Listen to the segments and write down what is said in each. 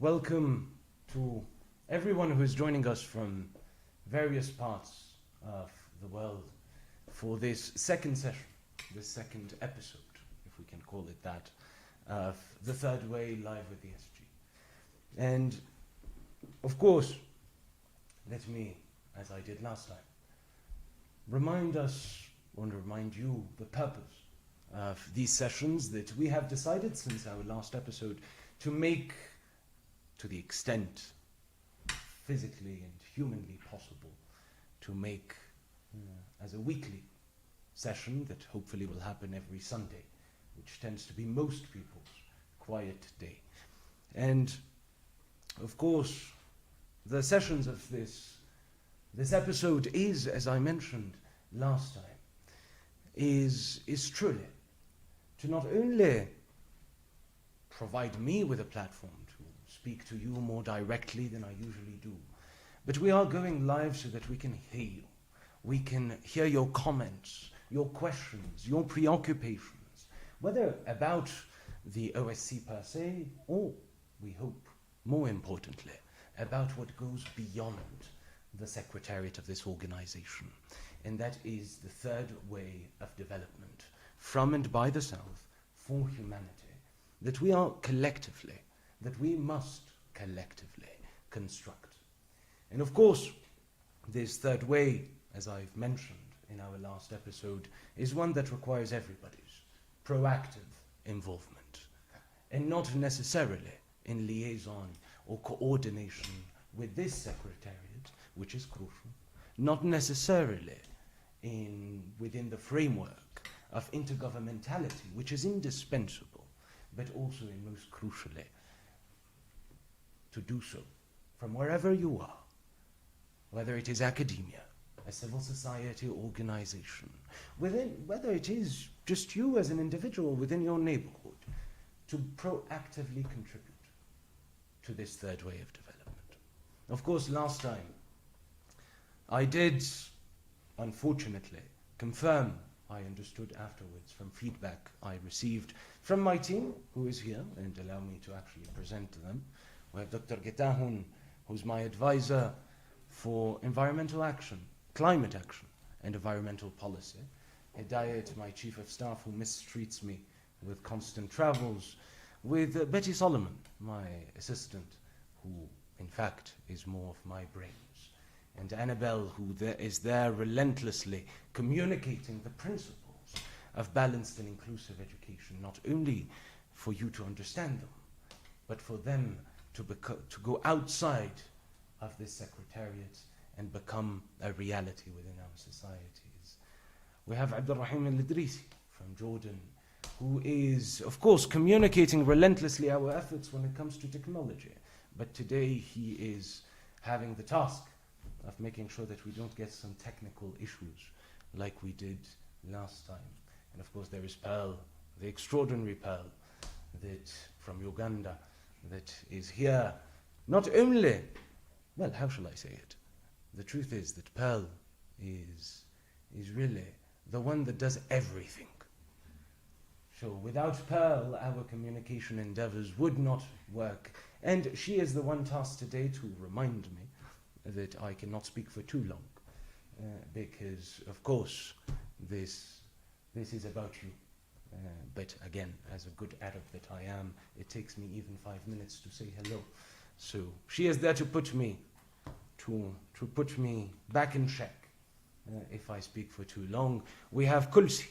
welcome to everyone who is joining us from various parts of the world for this second session, this second episode, if we can call it that, of The Third Way Live with the SG. And of course, let me, as I did last time, remind you the purpose of these sessions that we have decided since our last episode to make, to the extent physically and humanly possible, to make as a weekly session that hopefully will happen every Sunday, which tends to be most people's quiet day. And of course, the sessions of this episode is, as I mentioned last time, is truly to not only provide me with a platform to speak to you more directly than I usually do, but we are going live so that we can hear you. We can hear your comments, your questions, your preoccupations, whether about the OSC per se, or, we hope, more importantly, about what goes beyond the secretariat of this organization. And that is the third way of development, from and by the South, for humanity, that we are collectively, that we must collectively construct. And of course, this third way, as I've mentioned in our last episode, is one that requires everybody's proactive involvement, and not necessarily in liaison or coordination with this secretariat, which is crucial, not necessarily within the framework of intergovernmentality, which is indispensable, but also, and most crucially, to do so from wherever you are, whether it is academia, a civil society organization, whether it is just you as an individual within your neighborhood, to proactively contribute to this third way of development. Of course, last time, I did, unfortunately, confirm, I understood afterwards from feedback I received from my team, who is here, and allow me to actually present to them. We have Dr. Getahun, who's my advisor for environmental action, climate action, and environmental policy. Hidayat, my chief of staff, who mistreats me with constant travels. With Betty Solomon, my assistant, who in fact is more of my brains. And Annabelle, who is there relentlessly communicating the principles of balanced and inclusive education, not only for you to understand them, but for them to go outside of this secretariat and become a reality within our societies. We have Abdurrahim al-Idrisi from Jordan, who is, of course, communicating relentlessly our efforts when it comes to technology. But today he is having the task of making sure that we don't get some technical issues like we did last time. And of course there is Pearl, the extraordinary Pearl, that from Uganda, that is here, not only, well, how shall I say it? The truth is that Pearl is really the one that does everything. So without Pearl, our communication endeavors would not work. And she is the one tasked today to remind me that I cannot speak for too long, because, of course, this is about you. But again, as a good Arab that I am, it takes me even 5 minutes to say hello. So she is there to put me back in check if I speak for too long. We have Kulsi,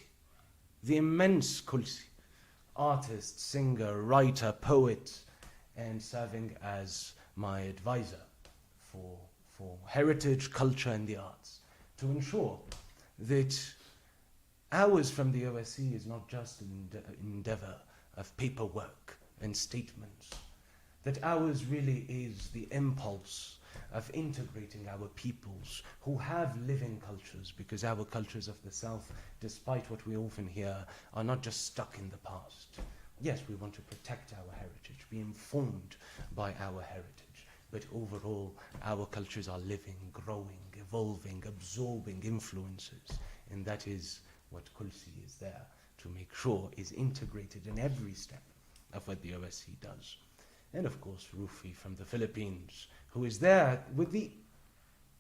the immense Kulsi, artist, singer, writer, poet, and serving as my advisor for heritage, culture, and the arts, to ensure that ours from the OSC is not just an endeavor of paperwork and statements, that ours really is the impulse of integrating our peoples who have living cultures, because our cultures of the South, despite what we often hear, are not just stuck in the past. Yes, we want to protect our heritage, be informed by our heritage, but overall, our cultures are living, growing, evolving, absorbing influences, and that is what Kulsi is there to make sure is integrated in every step of what the OSC does. and of course Rufi from the Philippines, who is there with the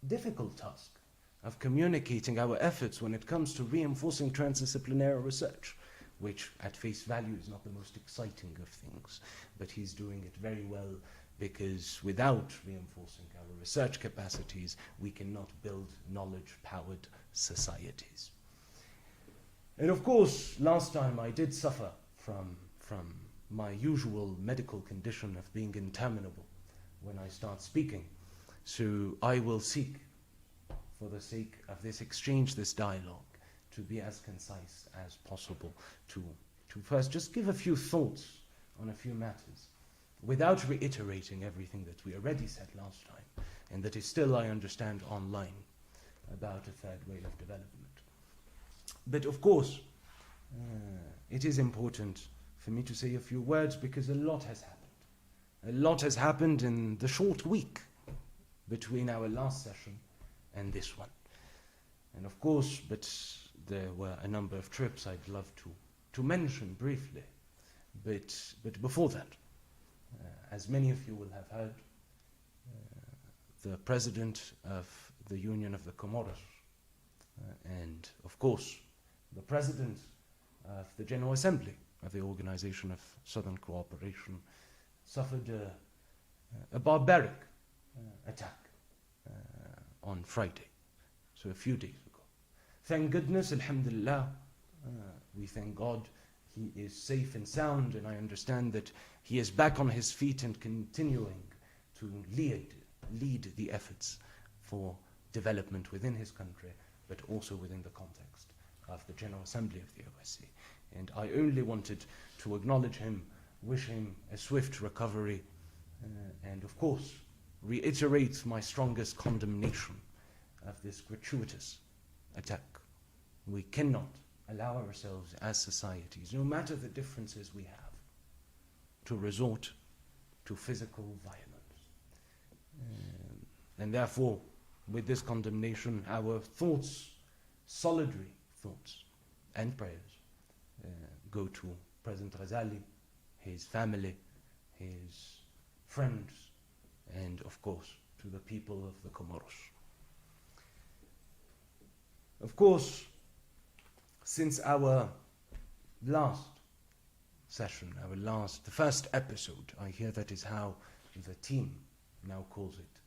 difficult task of communicating our efforts when it comes to reinforcing transdisciplinary research, which at face value is not the most exciting of things, but he's doing it very well, because without reinforcing our research capacities, we cannot build knowledge-powered societies. And of course, last time I did suffer from my usual medical condition of being interminable when I start speaking. So I will seek, for the sake of this exchange, this dialogue, to be as concise as possible, to first just give a few thoughts on a few matters, without reiterating everything that we already said last time, and that is still, I understand, online, about a third way of development. But of course, it is important for me to say a few words, because a lot has happened. A lot has happened in the short week between our last session and this one. And of course, but there were a number of trips I'd love to mention briefly. But before that, as many of you will have heard, the President of the Union of the Comoros, and of course, the President of the General Assembly of the Organization of Southern Cooperation suffered a barbaric attack on Friday, so a few days ago. Thank goodness, alhamdulillah, we thank God, he is safe and sound, and I understand that he is back on his feet and continuing to lead the efforts for development within his country, but also within the context of the General Assembly of the OSCE. And I only wanted to acknowledge him, wish him a swift recovery, and of course, reiterate my strongest condemnation of this gratuitous attack. We cannot allow ourselves as societies, no matter the differences we have, to resort to physical violence. And therefore, with this condemnation, our thoughts, solidary thoughts and prayers, go to President Ghazali, his family, his friends, and of course, to the people of the Comoros. Of course, since our last session, the first episode, I hear that is how the team now calls it,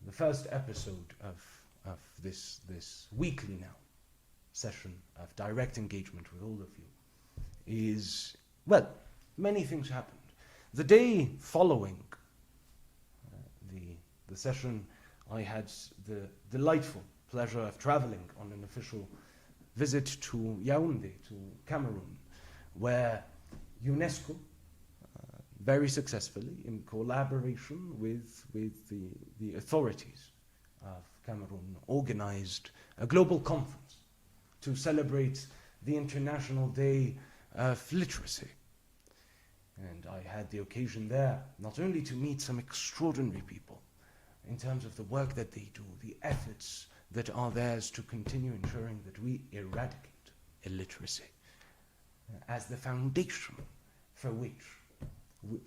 the first episode of this weekly now session of direct engagement with all of you is, well, many things happened. The day following the session, I had the delightful pleasure of traveling on an official visit to Yaoundé, to Cameroon, where UNESCO, very successfully, in collaboration with the authorities of Cameroon, organized a global conference to celebrate the International Day of Literacy. And I had the occasion there not only to meet some extraordinary people in terms of the work that they do, the efforts that are theirs to continue ensuring that we eradicate illiteracy as the foundation for which,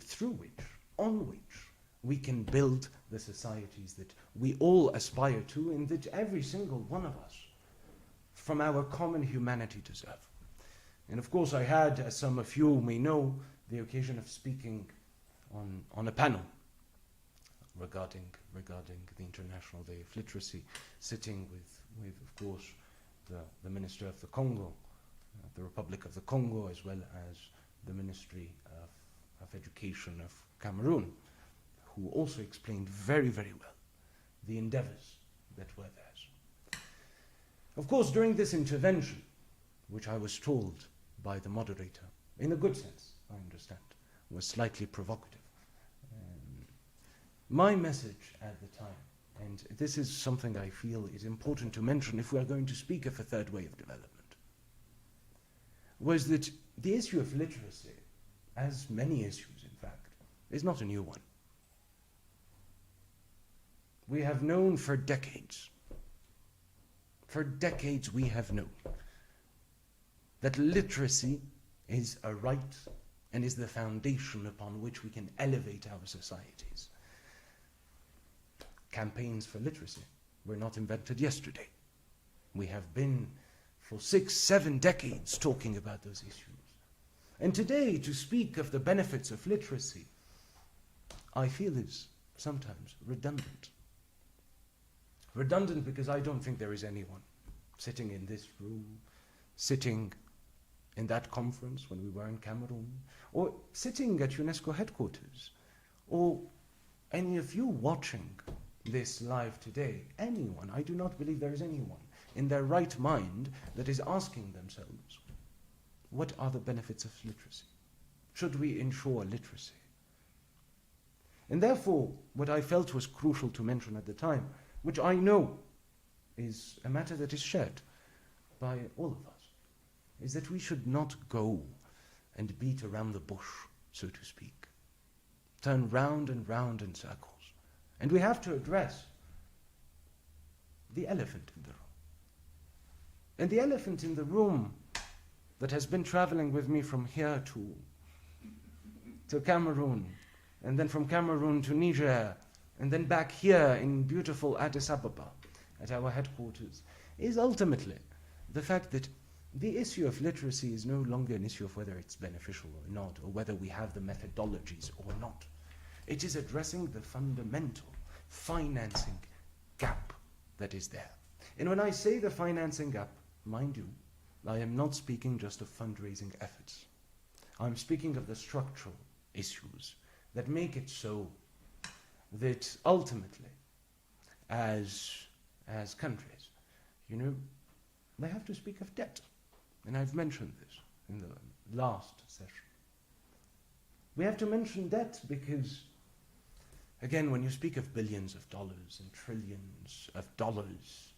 through which, on which we can build the societies that we all aspire to and that every single one of us from our common humanity deserve. And of course I had, as some of you may know, the occasion of speaking on a panel regarding the International Day of Literacy, sitting with of course, the Minister of the Congo, the Republic of the Congo, as well as the Ministry of Education of Cameroon, who also explained very, very well the endeavors that were theirs. Of course, during this intervention, which I was told by the moderator, in a good sense, I understand, was slightly provocative. My message at the time, and this is something I feel is important to mention if we are going to speak of a third way of development, was that the issue of literacy, as many issues in fact, is not a new one. We have known for decades we have known that literacy is a right and is the foundation upon which we can elevate our societies. Campaigns for literacy were not invented yesterday. We have been for 6, 7 decades talking about those issues. And today, to speak of the benefits of literacy, I feel is sometimes redundant. Redundant because I don't think there is anyone sitting in this room, sitting in that conference when we were in Cameroon, or sitting at UNESCO headquarters, or any of you watching this live today, anyone, I do not believe there is anyone in their right mind that is asking themselves, what are the benefits of literacy? Should we ensure literacy? And therefore, what I felt was crucial to mention at the time, which I know is a matter that is shared by all of us, is that we should not go and beat around the bush, so to speak. Turn round and round in circles. And we have to address the elephant in the room. And the elephant in the room that has been traveling with me from here to Cameroon, and then from Cameroon to Niger, and then back here in beautiful Addis Ababa at our headquarters, is ultimately the fact that the issue of literacy is no longer an issue of whether it's beneficial or not, or whether we have the methodologies or not. It is addressing the fundamental financing gap that is there. And when I say the financing gap, mind you, I am not speaking just of fundraising efforts. I'm speaking of the structural issues that make it so that ultimately, as countries, they have to speak of debt. And I've mentioned this in the last session. We have to mention debt because, again, when you speak of billions of dollars and trillions of dollars,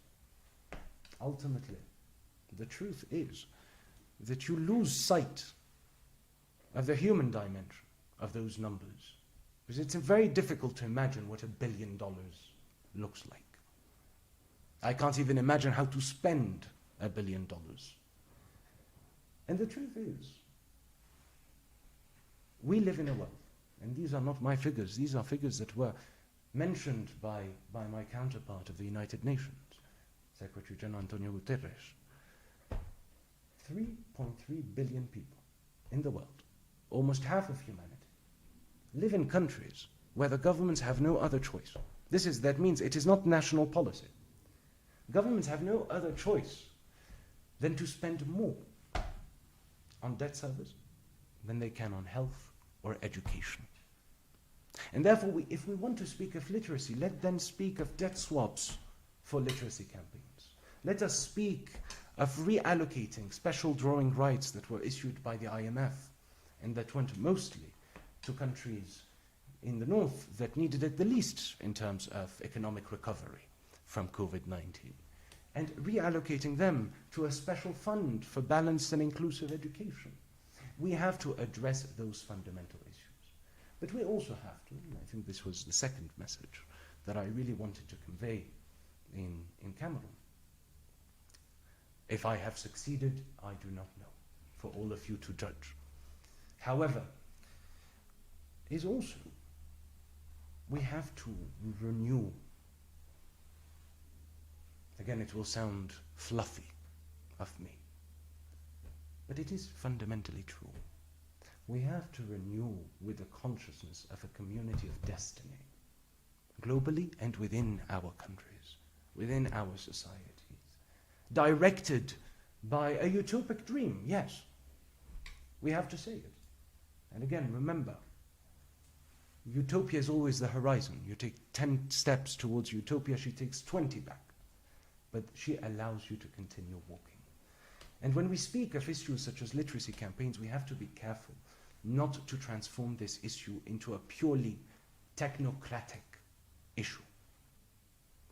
ultimately, the truth is that you lose sight of the human dimension of those numbers. Because it's very difficult to imagine what $1 billion looks like. I can't even imagine how to spend $1 billion. And the truth is, we live in a world, and these are not my figures, these are figures that were mentioned by my counterpart of the United Nations, Secretary General Antonio Guterres. 3.3 billion people in the world, almost half of humanity, live in countries where the governments have no other choice. That means it is not national policy. Governments have no other choice than to spend more on debt service than they can on health or education. And therefore, if we want to speak of literacy, let them speak of debt swaps for literacy campaigns. Let us speak of reallocating special drawing rights that were issued by the IMF and that went mostly to countries in the north that needed it the least in terms of economic recovery from COVID-19, and reallocating them to a special fund for balanced and inclusive education. We have to address those fundamental issues. But we also have to, and I think this was the second message that I really wanted to convey in Cameroon. If I have succeeded, I do not know, for all of you to judge. However, is also we have to renew. Again, it will sound fluffy of me, but it is fundamentally true. We have to renew with the consciousness of a community of destiny, globally and within our countries, within our societies, directed by a utopic dream, yes. We have to say it. And again, remember, utopia is always the horizon. You take 10 steps towards utopia, she takes 20 back. But she allows you to continue walking. And when we speak of issues such as literacy campaigns, we have to be careful not to transform this issue into a purely technocratic issue.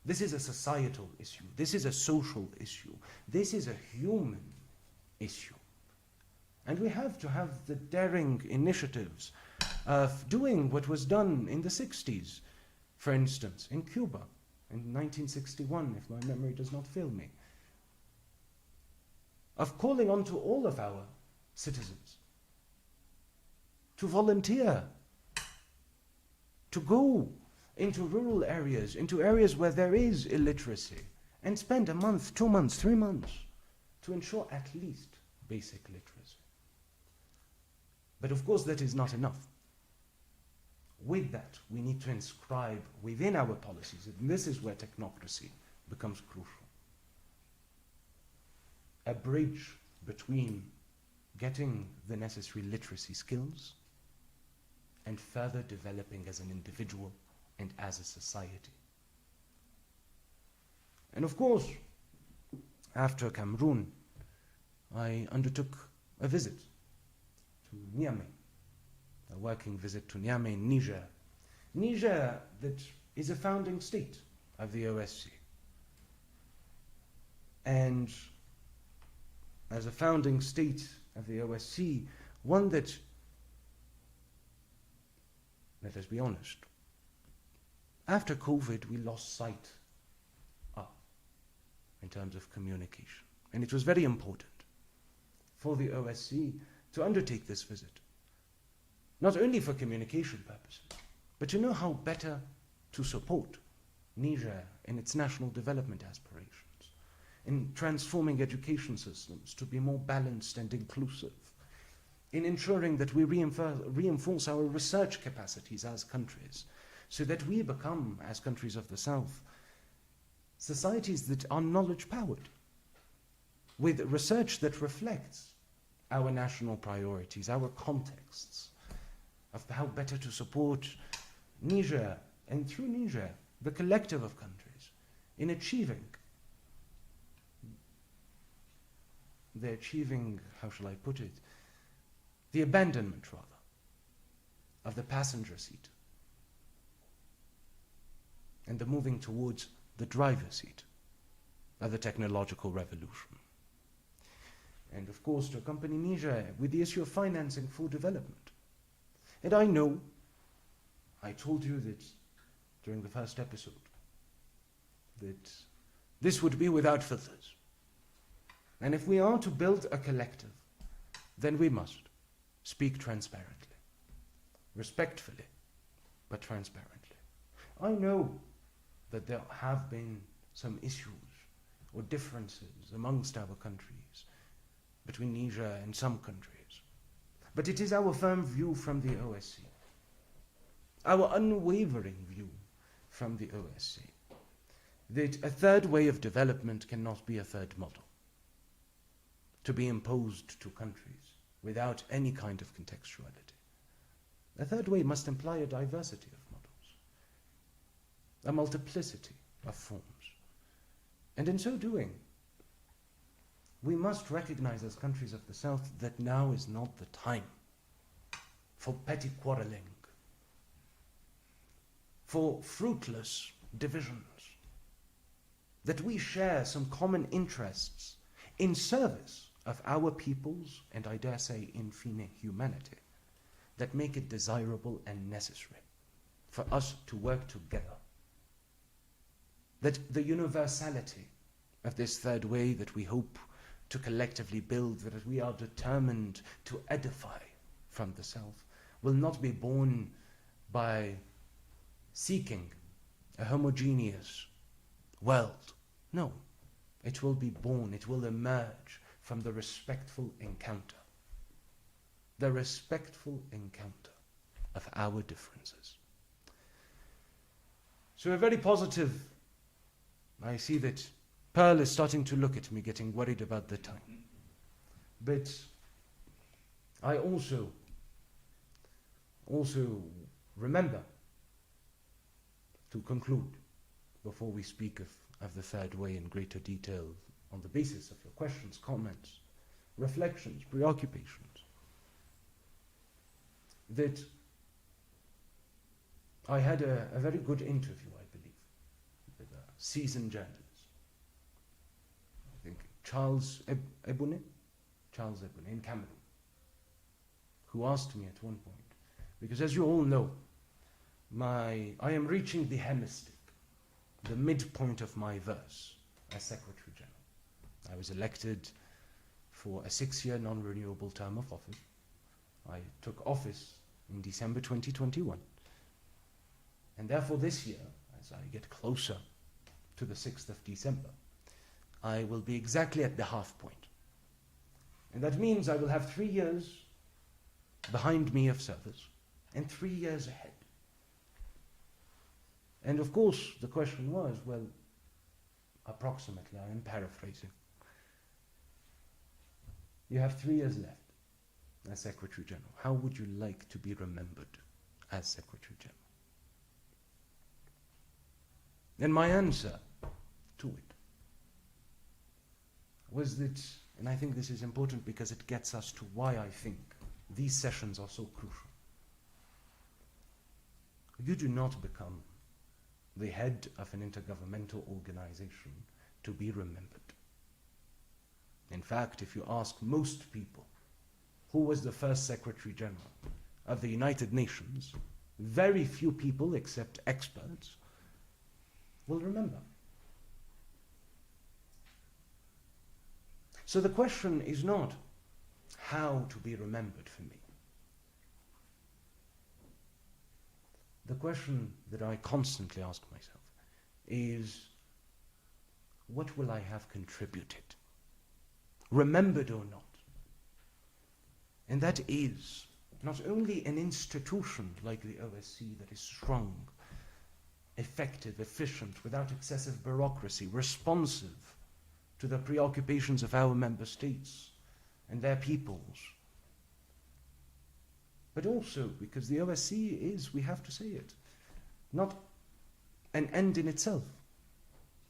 This is a societal issue. This is a social issue. This is a human issue. And we have to have the daring initiatives of doing what was done in the 60s, for instance, in Cuba, in 1961, if my memory does not fail me, of calling on to all of our citizens to volunteer, to go into rural areas, into areas where there is illiteracy, and spend a month, 2 months, 3 months to ensure at least basic literacy. But of course that is not enough. With that, we need to inscribe within our policies, and this is where technocracy becomes crucial, a bridge between getting the necessary literacy skills and further developing as an individual and as a society. And of course, after Cameroon, I undertook a visit to Niamey, a working visit to Niamey in Niger. Niger, that is a founding state of the OSCE. And as a founding state of the OSCE, one that, let us be honest, after COVID we lost sight of in terms of communication. And it was very important for the OSCE to undertake this visit, not only for communication purposes, but to know how better to support Niger in its national development aspirations, in transforming education systems to be more balanced and inclusive, in ensuring that we reinforce our research capacities as countries, so that we become, as countries of the South, societies that are knowledge-powered, with research that reflects our national priorities, our contexts, of how better to support Niger, and through Niger, the collective of countries, in achieving, how shall I put it, the abandonment, rather, of the passenger seat, and the moving towards the driver's seat of the technological revolution. And of course, to accompany Niger with the issue of financing for development. And I know, I told you that during the first episode, that this would be without filters. And if we are to build a collective, then we must speak transparently, respectfully, but transparently. I know that there have been some issues or differences amongst our countries, between Niger and some countries. But it is our firm view from the OSCE, our unwavering view from the OSCE, that a third way of development cannot be a third model to be imposed to countries without any kind of contextuality. A third way must imply a diversity of models, a multiplicity of forms. And in so doing, we must recognize as countries of the South that now is not the time for petty quarreling, for fruitless divisions, that we share some common interests in service of our peoples, and I dare say, in fine, humanity, that make it desirable and necessary for us to work together. That the universality of this third way that we hope to collectively build, that we are determined to edify from the South, will not be born by seeking a homogeneous world. No, it will be born, it will emerge from the respectful encounter of our differences. So a very positive, I see that Pearl is starting to look at me, getting worried about the time. But I also remember to conclude, before we speak of the third way in greater detail, on the basis of your questions, comments, reflections, preoccupations, that I had a very good interview, I believe, with a seasoned journalist. I think Charles Ebouné in Cameroon, who asked me at one point, because as you all know, I am reaching the hemistick, the midpoint of my verse as Secretary General. I was elected for a 6-year non-renewable term of office. I took office in December 2021. And therefore this year, as I get closer to the 6th of December, I will be exactly at the half point. And that means I will have 3 years behind me of service and 3 years ahead. And of course, the question was, well, approximately, I am paraphrasing, you have 3 years left as Secretary General. How would you like to be remembered as Secretary General? And my answer to it was that, and I think this is important because it gets us to why I think these sessions are so crucial. You do not become the head of an intergovernmental organization to be remembered. In fact, if you ask most people who was the first Secretary General of the United Nations, very few people, except experts, will remember. So the question is not how to be remembered for me. The question that I constantly ask myself is, what will I have contributed, remembered or not? And that is not only an institution like the OSCE that is strong, effective, efficient, without excessive bureaucracy, responsive to the preoccupations of our member states and their peoples, but also because the OSCE is, we have to say it, not an end in itself.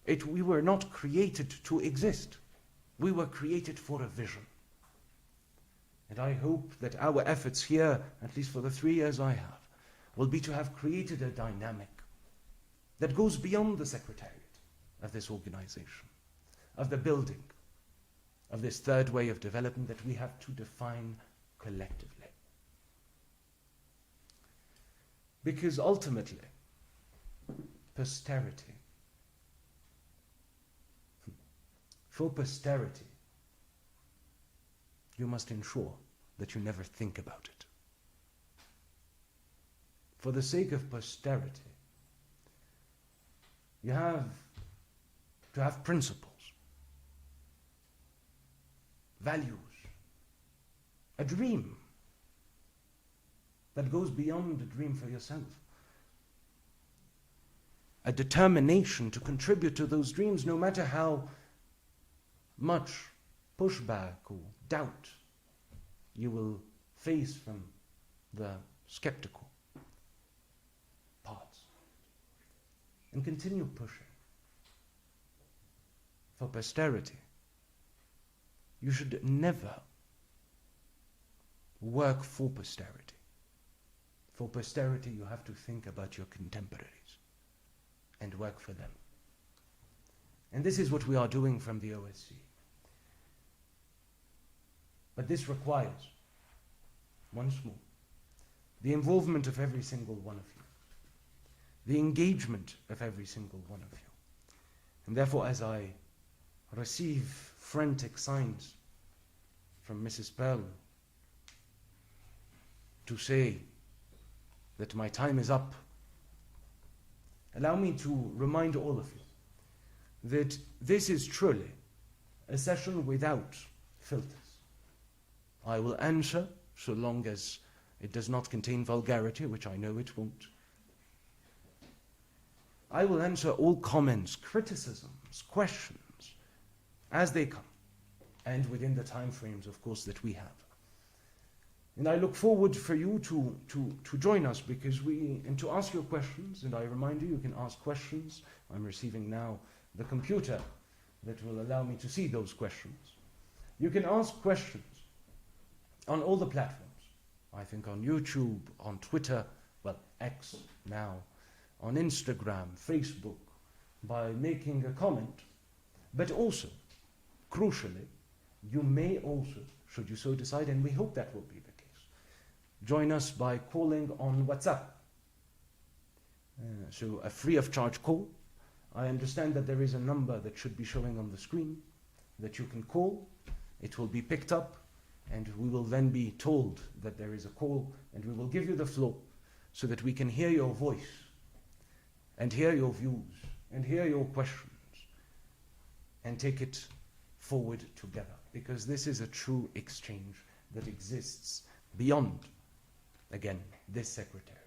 We were not created to exist. We were created for a vision. And I hope that our efforts here, at least for the 3 years I have, will be to have created a dynamic that goes beyond the secretariat of this organization, of the building, of this third way of development that we have to define collectively. Because ultimately, posterity, for posterity, you must ensure that you never think about it. For the sake of posterity, you have to have principles, values, a dream that goes beyond a dream for yourself, a determination to contribute to those dreams no matter how much pushback or doubt you will face from the skeptical parts, and continue pushing. For posterity, you should never work for posterity. For posterity, you have to think about your contemporaries and work for them. And this is what we are doing from the OSCE. But this requires, once more, the involvement of every single one of you, the engagement of every single one of you. And therefore, as I receive frantic signs from Mrs. Pearl to say that my time is up, allow me to remind all of you that this is truly a session without filters. I will answer, so long as it does not contain vulgarity, which I know it won't. I will answer all comments, criticisms, questions, as they come, and within the time frames, of course, that we have. And I look forward for you to join us, because and to ask your questions, and I remind you, you can ask questions. I'm receiving now the computer that will allow me to see those questions. You can ask questions on all the platforms. I think on YouTube, on Twitter, well, X now, on Instagram, Facebook, by making a comment. But also, crucially, you may also, should you so decide, and we hope that will be the case, join us by calling on WhatsApp. So a free of charge call. I understand that there is a number that should be showing on the screen that you can call. It will be picked up and we will then be told that there is a call, and we will give you the floor so that we can hear your voice and hear your views and hear your questions and take it forward together, because this is a true exchange that exists beyond, again, this secretariat.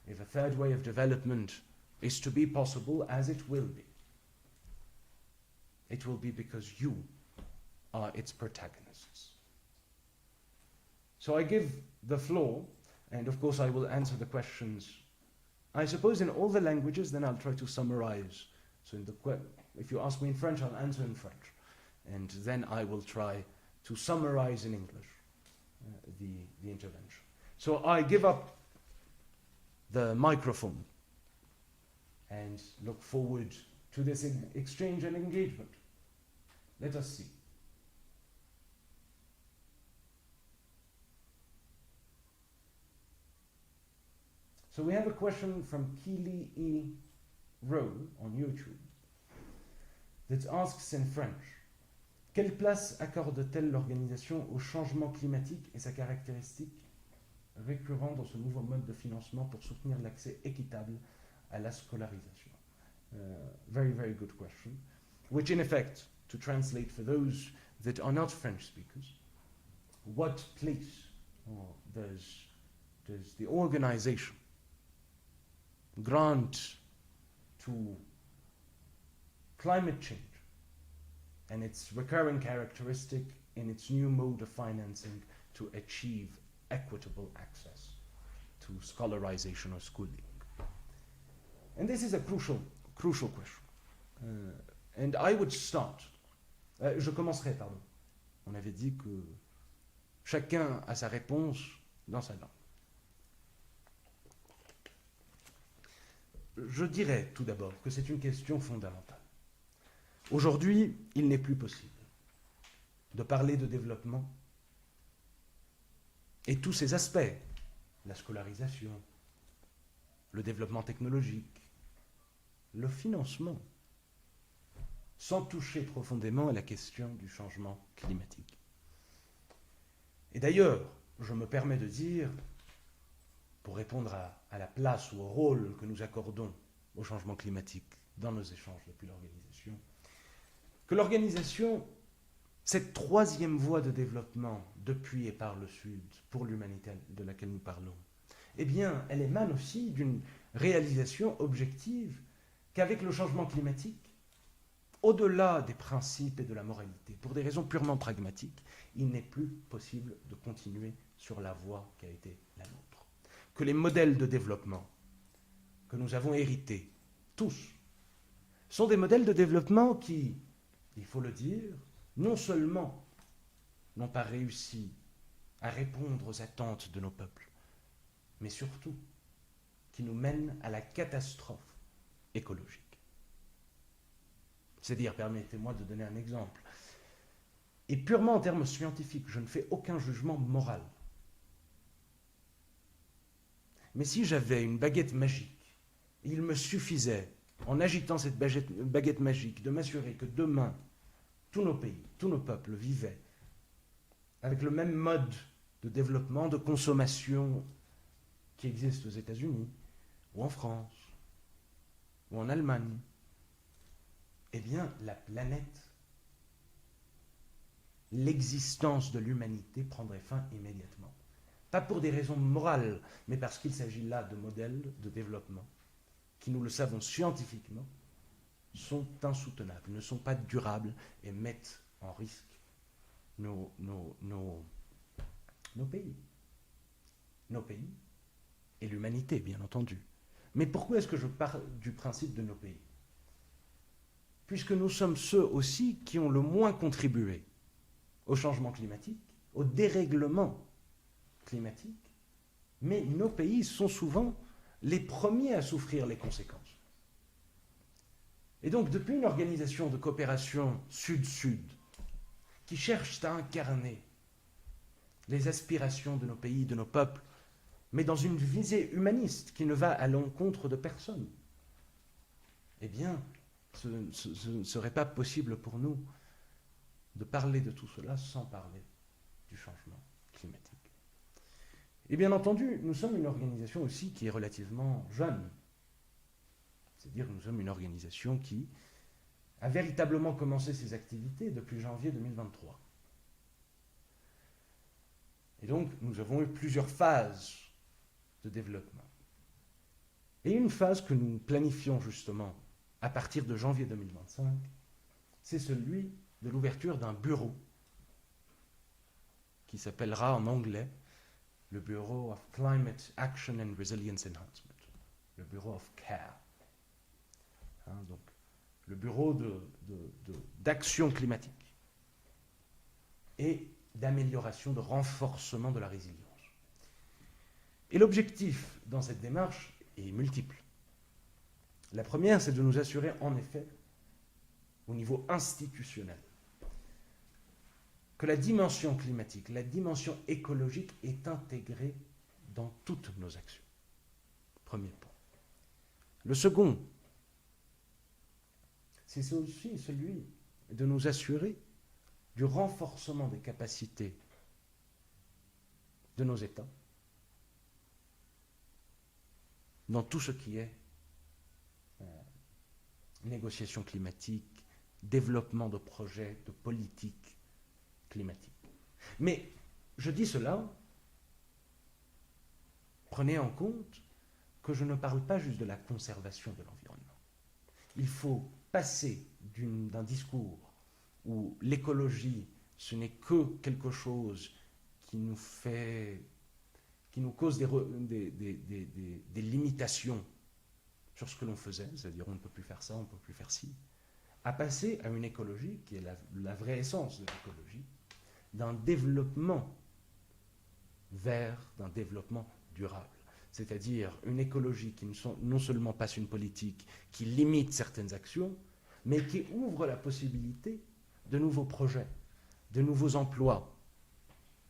If a third way of development is to be possible, as it will be because you are its protagonists. So I give the floor, and of course I will answer the questions, I suppose in all the languages, then I'll try to summarize. So if you ask me in French, I'll answer in French. And then I will try to summarize in English the intervention. So I give up the microphone and look forward to this exchange and engagement. Let us see. So we have a question from Keely E. Rowe on YouTube that asks in French, quelle place accorde-t-elle l'organisation au changement climatique et sa caractéristique récurrente dans ce nouveau mode de financement pour soutenir l'accès équitable à la scolarisation? Very, very good question. Which in effect, to translate for those that are not French speakers, what place does the organization grant to climate change and its recurring characteristic in its new mode of financing to achieve equitable access to scholarization or schooling? And this is a crucial question. And I would start. Je commencerai, pardon. On avait dit que chacun a sa réponse dans sa langue. Je dirais tout d'abord que c'est une question fondamentale. Aujourd'hui, il n'est plus possible de parler de développement et tous ses aspects, la scolarisation, le développement technologique, le financement, sans toucher profondément à la question du changement climatique. Et d'ailleurs, je me permets de dire, pour répondre à la place ou au rôle que nous accordons au changement climatique dans nos échanges depuis l'organisation, que l'organisation, cette troisième voie de développement depuis et par le Sud pour l'humanité de laquelle nous parlons, eh bien, elle émane aussi d'une réalisation objective qu'avec le changement climatique, au-delà des principes et de la moralité, pour des raisons purement pragmatiques, il n'est plus possible de continuer sur la voie qui a été la nôtre. Que les modèles de développement que nous avons hérités, tous, sont des modèles de développement qui, il faut le dire, non seulement n'ont pas réussi à répondre aux attentes de nos peuples, mais surtout qui nous mènent à la catastrophe écologique. C'est-à-dire, permettez-moi de donner un exemple. Et purement en termes scientifiques, je ne fais aucun jugement moral. Mais si j'avais une baguette magique, il me suffisait, en agitant cette baguette magique, de m'assurer que demain, tous nos pays, tous nos peuples vivaient avec le même mode de développement, de consommation qui existe aux États-Unis, ou en France, ou en Allemagne, eh bien, la planète, l'existence de l'humanité prendrait fin immédiatement. Pas pour des raisons morales, mais parce qu'il s'agit là de modèles de développement qui, nous le savons scientifiquement, sont insoutenables, ne sont pas durables et mettent en risque nos pays. Nos pays et l'humanité, bien entendu. Mais pourquoi est-ce que je parle du principe de nos pays ? Puisque nous sommes ceux aussi qui ont le moins contribué au changement climatique, au dérèglement climatique, mais nos pays sont souvent les premiers à souffrir les conséquences. Et donc, depuis une organisation de coopération sud-sud, qui cherche à incarner les aspirations de nos pays, de nos peuples, mais dans une visée humaniste qui ne va à l'encontre de personne, eh bien, ce ne serait pas possible pour nous de parler de tout cela sans parler du changement climatique. Et bien entendu, nous sommes une organisation aussi qui est relativement jeune. C'est-à-dire que nous sommes une organisation qui a véritablement commencé ses activités depuis janvier 2023. Et donc, nous avons eu plusieurs phases de développement. Et une phase que nous planifions justement à partir de janvier 2025, c'est celui de l'ouverture d'un bureau qui s'appellera en anglais le Bureau of Climate Action and Resilience Enhancement, le Bureau of CARE. Donc, le Bureau d'action climatique et d'amélioration, de renforcement de la résilience. Et l'objectif dans cette démarche est multiple. La première, c'est de nous assurer en effet, au niveau institutionnel, que la dimension climatique, la dimension écologique est intégrée dans toutes nos actions. Premier point. Le second, c'est aussi celui de nous assurer du renforcement des capacités de nos États dans tout ce qui est négociation climatique, développement de projets, de politiques climatique. Mais je dis cela, prenez en compte que je ne parle pas juste de la conservation de l'environnement. Il faut passer d'un discours où l'écologie, ce n'est que quelque chose qui nous cause des limitations sur ce que l'on faisait, c'est-à-dire on ne peut plus faire ça, on ne peut plus faire ci, à passer à une écologie qui est la vraie essence de l'écologie, d'un développement d'un développement durable. C'est-à-dire une écologie qui non seulement passe une politique qui limite certaines actions, mais qui ouvre la possibilité de nouveaux projets, de nouveaux emplois,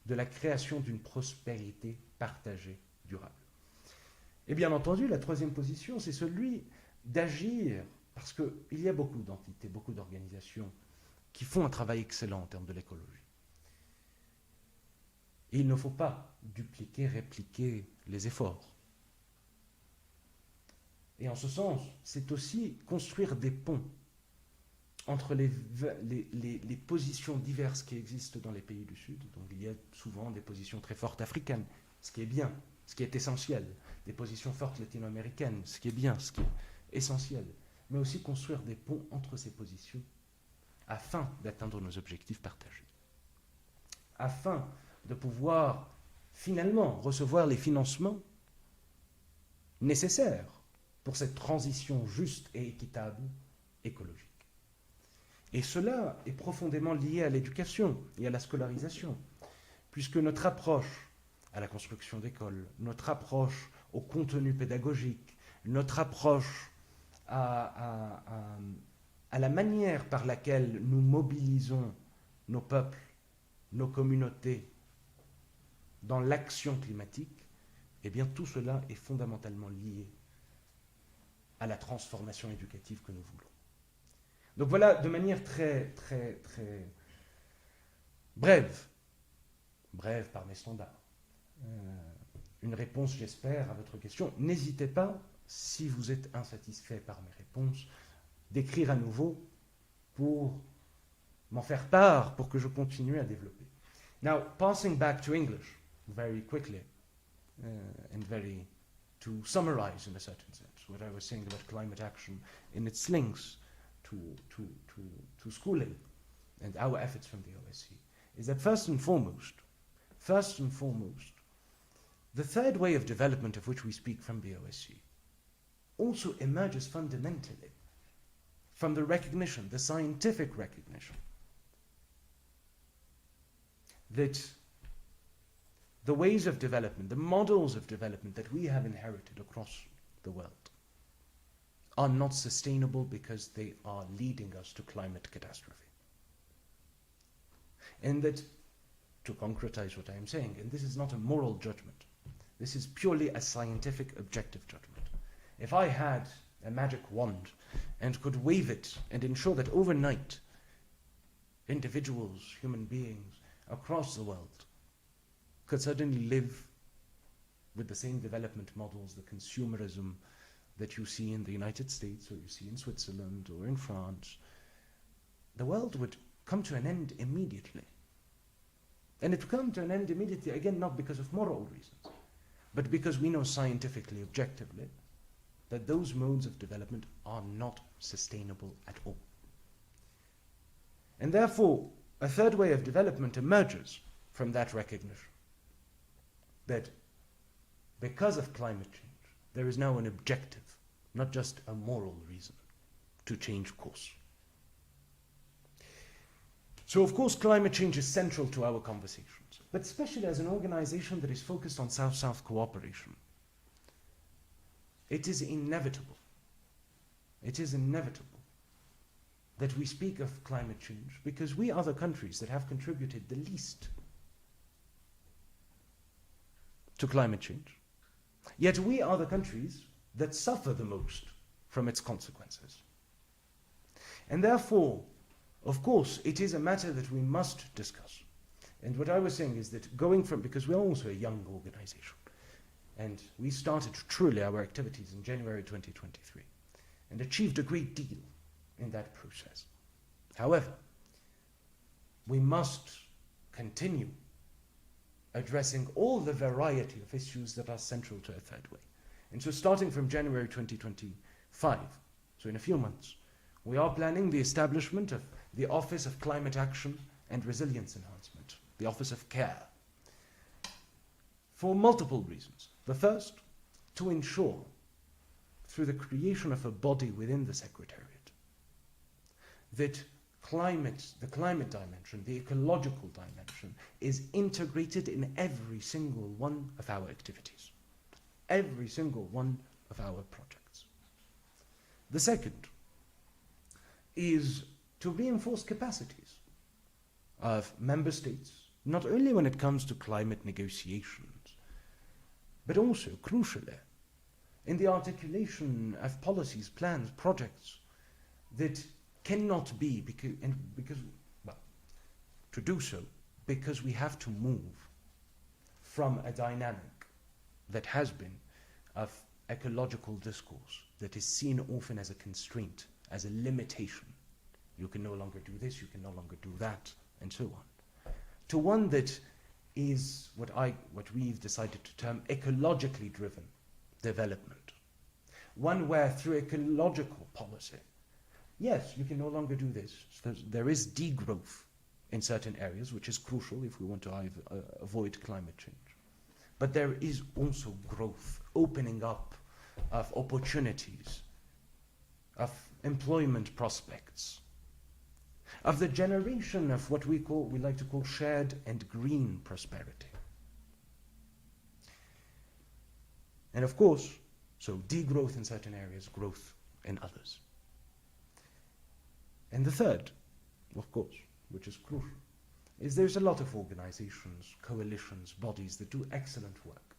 de la création d'une prospérité partagée durable. Et bien entendu, la troisième position, c'est celui d'agir, parce qu'il y a beaucoup d'entités, beaucoup d'organisations qui font un travail excellent en termes de l'écologie. Et il ne faut pas dupliquer, répliquer les efforts. Et en ce sens, c'est aussi construire des ponts entre les positions diverses qui existent dans les pays du Sud. Donc il y a souvent des positions très fortes africaines, ce qui est bien, ce qui est essentiel. Des positions fortes latino-américaines, ce qui est bien, ce qui est essentiel. Mais aussi construire des ponts entre ces positions afin d'atteindre nos objectifs partagés. Afin de pouvoir finalement recevoir les financements nécessaires pour cette transition juste et équitable écologique. Et cela est profondément lié à l'éducation et à la scolarisation, puisque notre approche à la construction d'écoles, notre approche au contenu pédagogique, notre approche à la manière par laquelle nous mobilisons nos peuples, nos communautés dans l'action climatique, eh bien tout cela est fondamentalement lié à la transformation éducative que nous voulons. Donc voilà, de manière très brève par mes standards, une réponse, j'espère, à votre question. N'hésitez pas, si vous êtes insatisfait par mes réponses, d'écrire à nouveau pour m'en faire part, pour que je continue à développer. Now, passing back to English, very quickly, and to summarize in a certain sense what I was saying about climate action in its links to schooling and our efforts from the OSCE, is that first and foremost, the third way of development of which we speak from the OSCE also emerges fundamentally from the recognition, the scientific recognition, that the ways of development, the models of development that we have inherited across the world are not sustainable because they are leading us to climate catastrophe. And that, to concretize what I am saying, and this is not a moral judgment, this is purely a scientific, objective judgment. If I had a magic wand and could wave it and ensure that overnight individuals, human beings across the world could certainly live with the same development models, the consumerism that you see in the United States, or you see in Switzerland, or in France. The world would come to an end immediately. And it would come to an end immediately, again, not because of moral reasons, but because we know scientifically, objectively, that those modes of development are not sustainable at all. And therefore, a third way of development emerges from that recognition, that because of climate change, there is now an objective, not just a moral reason, to change course. So, of course, climate change is central to our conversations, but especially as an organization that is focused on South-South cooperation. It is inevitable that we speak of climate change because we are the countries that have contributed the least to climate change. Yet we are the countries that suffer the most from its consequences. And therefore, of course, it is a matter that we must discuss. And what I was saying is that because we're also a young organization, and we started truly our activities in January 2023, and achieved a great deal in that process. However, we must continue addressing all the variety of issues that are central to a third way. And so starting from January 2025, so in a few months, we are planning the establishment of the Office of Climate Action and Resilience Enhancement, the Office of CARE, for multiple reasons. The first, to ensure, through the creation of a body within the Secretariat, that the climate dimension, the ecological dimension, is integrated in every single one of our activities, every single one of our projects. The second is to reinforce capacities of member states, not only when it comes to climate negotiations, but also, crucially, in the articulation of policies, plans, projects that cannot be, to do so, because we have to move from a dynamic that has been of ecological discourse that is seen often as a constraint, as a limitation. You can no longer do this, you can no longer do that, and so on. To one that is what we've decided to term ecologically driven development. One where through ecological policy, yes, you can no longer do this. So there is degrowth in certain areas, which is crucial if we want to avoid climate change. But there is also growth, opening up of opportunities, of employment prospects, of the generation of what we like to call shared and green prosperity. And of course, so degrowth in certain areas, growth in others. And the third, of course, which is crucial, is there's a lot of organizations, coalitions, bodies that do excellent work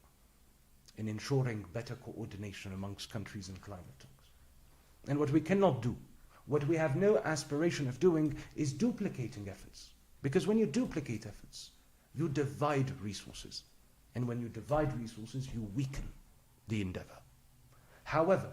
in ensuring better coordination amongst countries in climate talks. And what we cannot do, what we have no aspiration of doing, is duplicating efforts. Because when you duplicate efforts, you divide resources. And when you divide resources, you weaken the endeavor. However,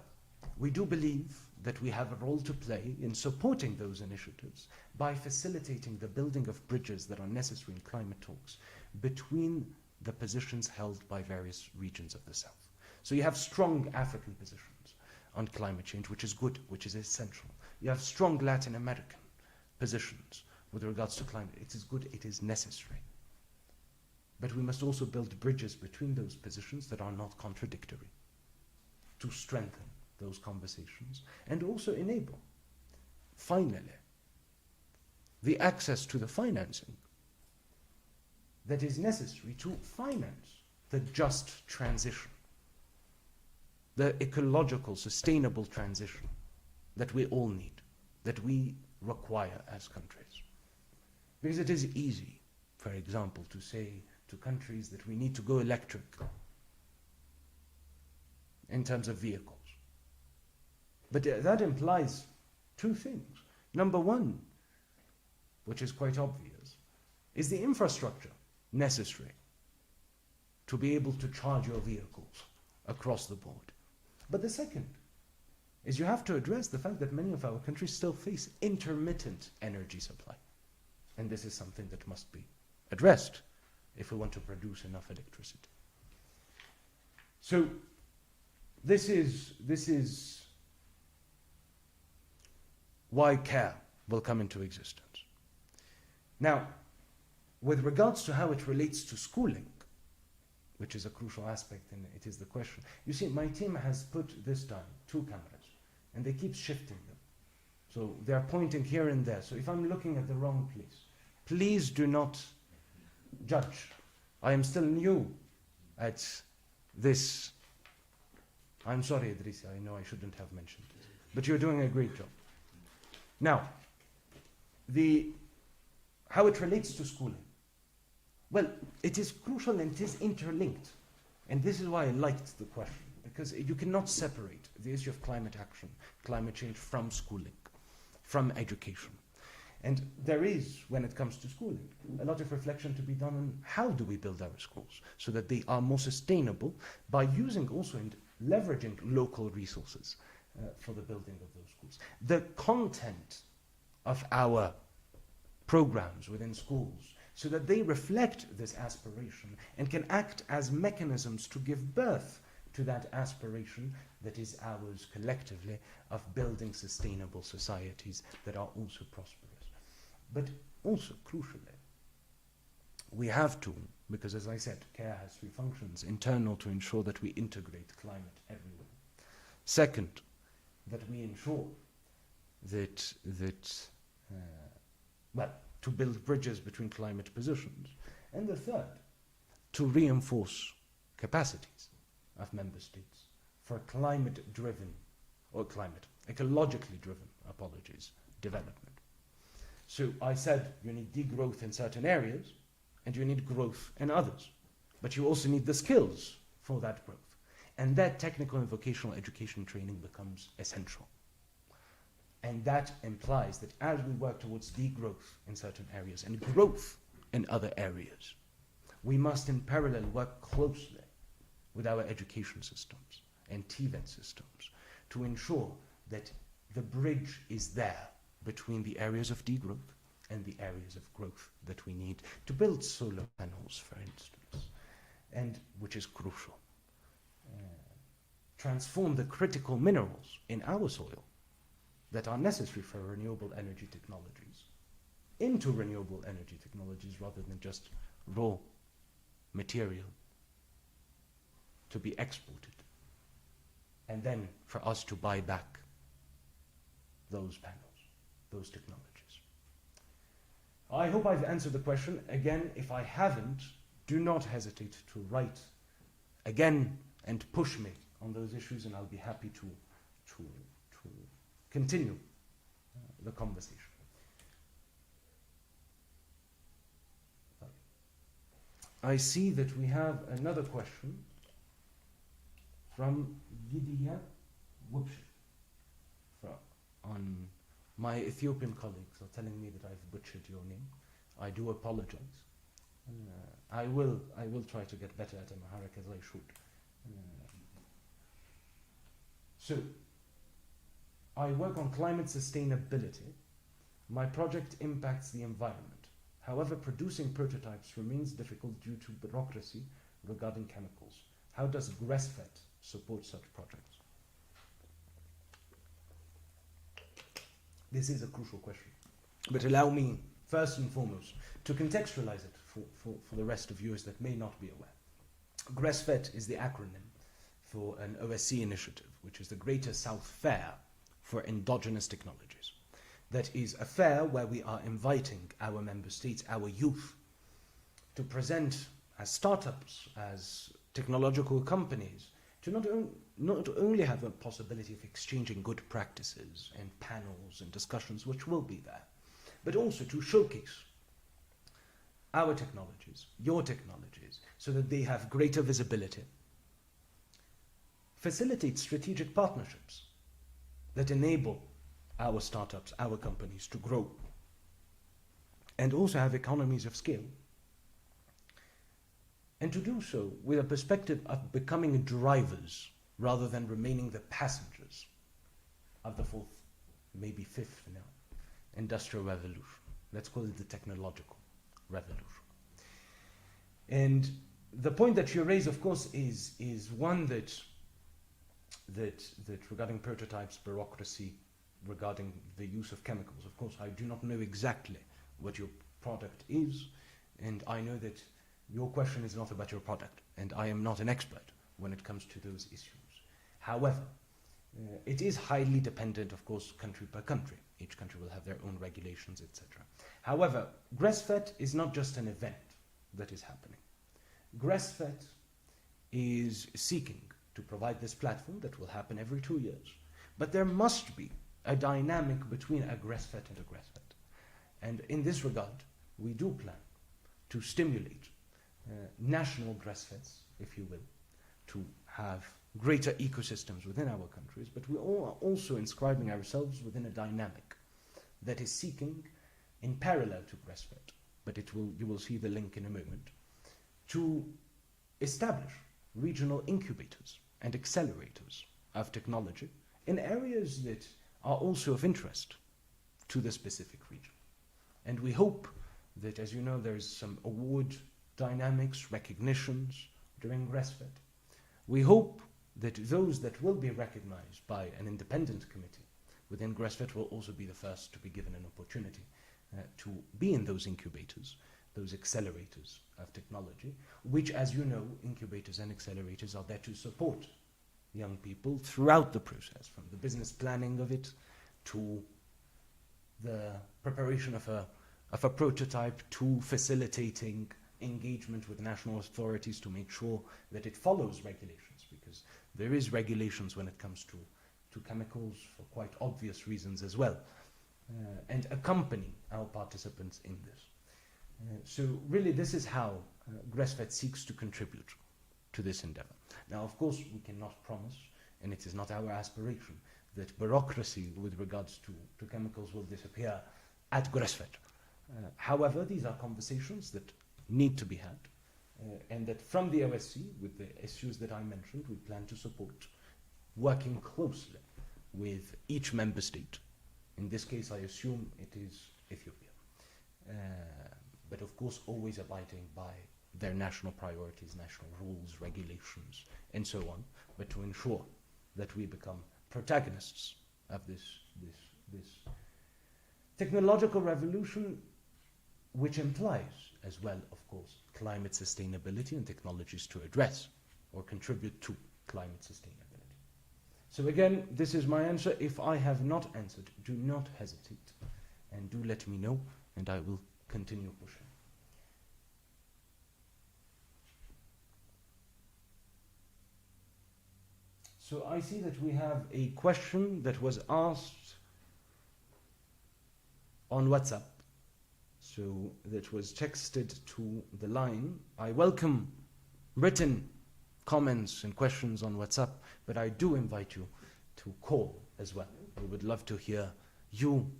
we do believe that we have a role to play in supporting those initiatives by facilitating the building of bridges that are necessary in climate talks between the positions held by various regions of the South. So you have strong African positions on climate change, which is good, which is essential. You have strong Latin American positions with regards to climate. It is good, it is necessary. But we must also build bridges between those positions that are not contradictory to strengthen those conversations and also enable, finally, the access to the financing that is necessary to finance the just transition, the ecological, sustainable transition that we all need, that we require as countries. Because it is easy, for example, to say to countries that we need to go electric in terms of vehicles. But that implies two things. Number one, which is quite obvious, is the infrastructure necessary to be able to charge your vehicles across the board. But the second is you have to address the fact that many of our countries still face intermittent energy supply. And this is something that must be addressed if we want to produce enough electricity. So this is why CARE will come into existence. Now, with regards to how it relates to schooling, which is a crucial aspect, and it is the question. You see, my team has put this time 2 cameras, and they keep shifting them. So they're pointing here and there. So if I'm looking at the wrong place, please do not judge. I am still new at this. I'm sorry, Idrissa, I know I shouldn't have mentioned it, but you're doing a great job. Now, how it relates to schooling. Well, it is crucial and it is interlinked. And this is why I liked the question, because you cannot separate the issue of climate action, climate change from schooling, from education. And there is, when it comes to schooling, a lot of reflection to be done on how do we build our schools so that they are more sustainable by using also and leveraging local resources for the building of those schools. The content of our programs within schools so that they reflect this aspiration and can act as mechanisms to give birth to that aspiration that is ours collectively of building sustainable societies that are also prosperous. But also, crucially, we have to, because as I said, CARE has 3 functions: internal, to ensure that we integrate climate everywhere; second, that we ensure that to build bridges between climate positions; and the third, to reinforce capacities of member states for climate-driven, or ecologically driven, development. So I said you need degrowth in certain areas, and you need growth in others. But you also need the skills for that growth. And that technical and vocational education training becomes essential. And that implies that as we work towards degrowth in certain areas and growth in other areas, we must in parallel work closely with our education systems and TVET systems to ensure that the bridge is there between the areas of degrowth and the areas of growth that we need to build solar panels, for instance, and which is crucial. Transform the critical minerals in our soil that are necessary for renewable energy technologies into renewable energy technologies rather than just raw material to be exported, and then for us to buy back those panels, those technologies. I hope I've answered the question. Again, if I haven't, do not hesitate to write again and push me on those issues, and I'll be happy to continue the conversation. I see that we have another question from Gideon Wubshi on my Ethiopian colleagues are telling me that I've butchered your name. I do apologize. I will try to get better at Amharic as I should. So, I work on climate sustainability. My project impacts the environment. However, producing prototypes remains difficult due to bureaucracy regarding chemicals. How does GRESFET support such projects? This is a crucial question. But allow me, first and foremost, to contextualize it for the rest of viewers that may not be aware. GRESFET is the acronym for an OSCE initiative, which is the Greater South Fair for Endogenous Technologies. That is a fair where we are inviting our member states, our youth, to present as startups, as technological companies, to not only have a possibility of exchanging good practices and panels and discussions, which will be there, but also to showcase our technologies, your technologies, so that they have greater visibility, facilitate strategic partnerships that enable our startups, our companies to grow, and also have economies of scale, and to do so with a perspective of becoming drivers rather than remaining the passengers of the fourth, maybe fifth now, industrial revolution. Let's call it the technological revolution. And the point that you raise, of course, is one that regarding prototypes, bureaucracy, regarding the use of chemicals. Of course, I do not know exactly what your product is, and I know that your question is not about your product, and I am not an expert when it comes to those issues. However, it is highly dependent, of course, country per country. Each country will have their own regulations, etc. However, grass-fed is not just an event that is happening. Grass-fed is seeking to provide this platform that will happen every 2 years. But there must be a dynamic between a grass-fed and a grass-fed. And in this regard, we do plan to stimulate national grass-feds, if you will, to have greater ecosystems within our countries, but we are also inscribing ourselves within a dynamic that is seeking, in parallel to grass-fed, but you will see the link in a moment, to establish regional incubators and accelerators of technology in areas that are also of interest to the specific region. And we hope that, as you know, there's some award dynamics, recognitions during grass-fed. We hope that those that will be recognized by an independent committee within grass-fed will also be the first to be given an opportunity to be in those incubators, those accelerators of technology, which, as you know, incubators and accelerators are there to support young people throughout the process, from the business planning of it to the preparation of a prototype to facilitating engagement with national authorities to make sure that it follows regulations, because there is regulations when it comes to chemicals for quite obvious reasons as well, and accompany our participants in this. So really this is how grass-fed seeks to contribute to this endeavor. Now, of course, we cannot promise, and it is not our aspiration, that bureaucracy with regards to chemicals will disappear at grass-fed. However, these are conversations that need to be had, and that from the OSC, with the issues that I mentioned, we plan to support, working closely with each member state. In this case, I assume it is Ethiopia. But of course, always abiding by their national priorities, national rules, regulations, and so on, but to ensure that we become protagonists of this technological revolution, which implies as well, of course, climate sustainability and technologies to address or contribute to climate sustainability. So again, this is my answer. If I have not answered, do not hesitate and do let me know, and I will continue pushing. So I see that we have a question that was asked on WhatsApp. So that was texted to the line. I welcome written comments and questions on WhatsApp, but I do invite you to call as well. We would love to hear you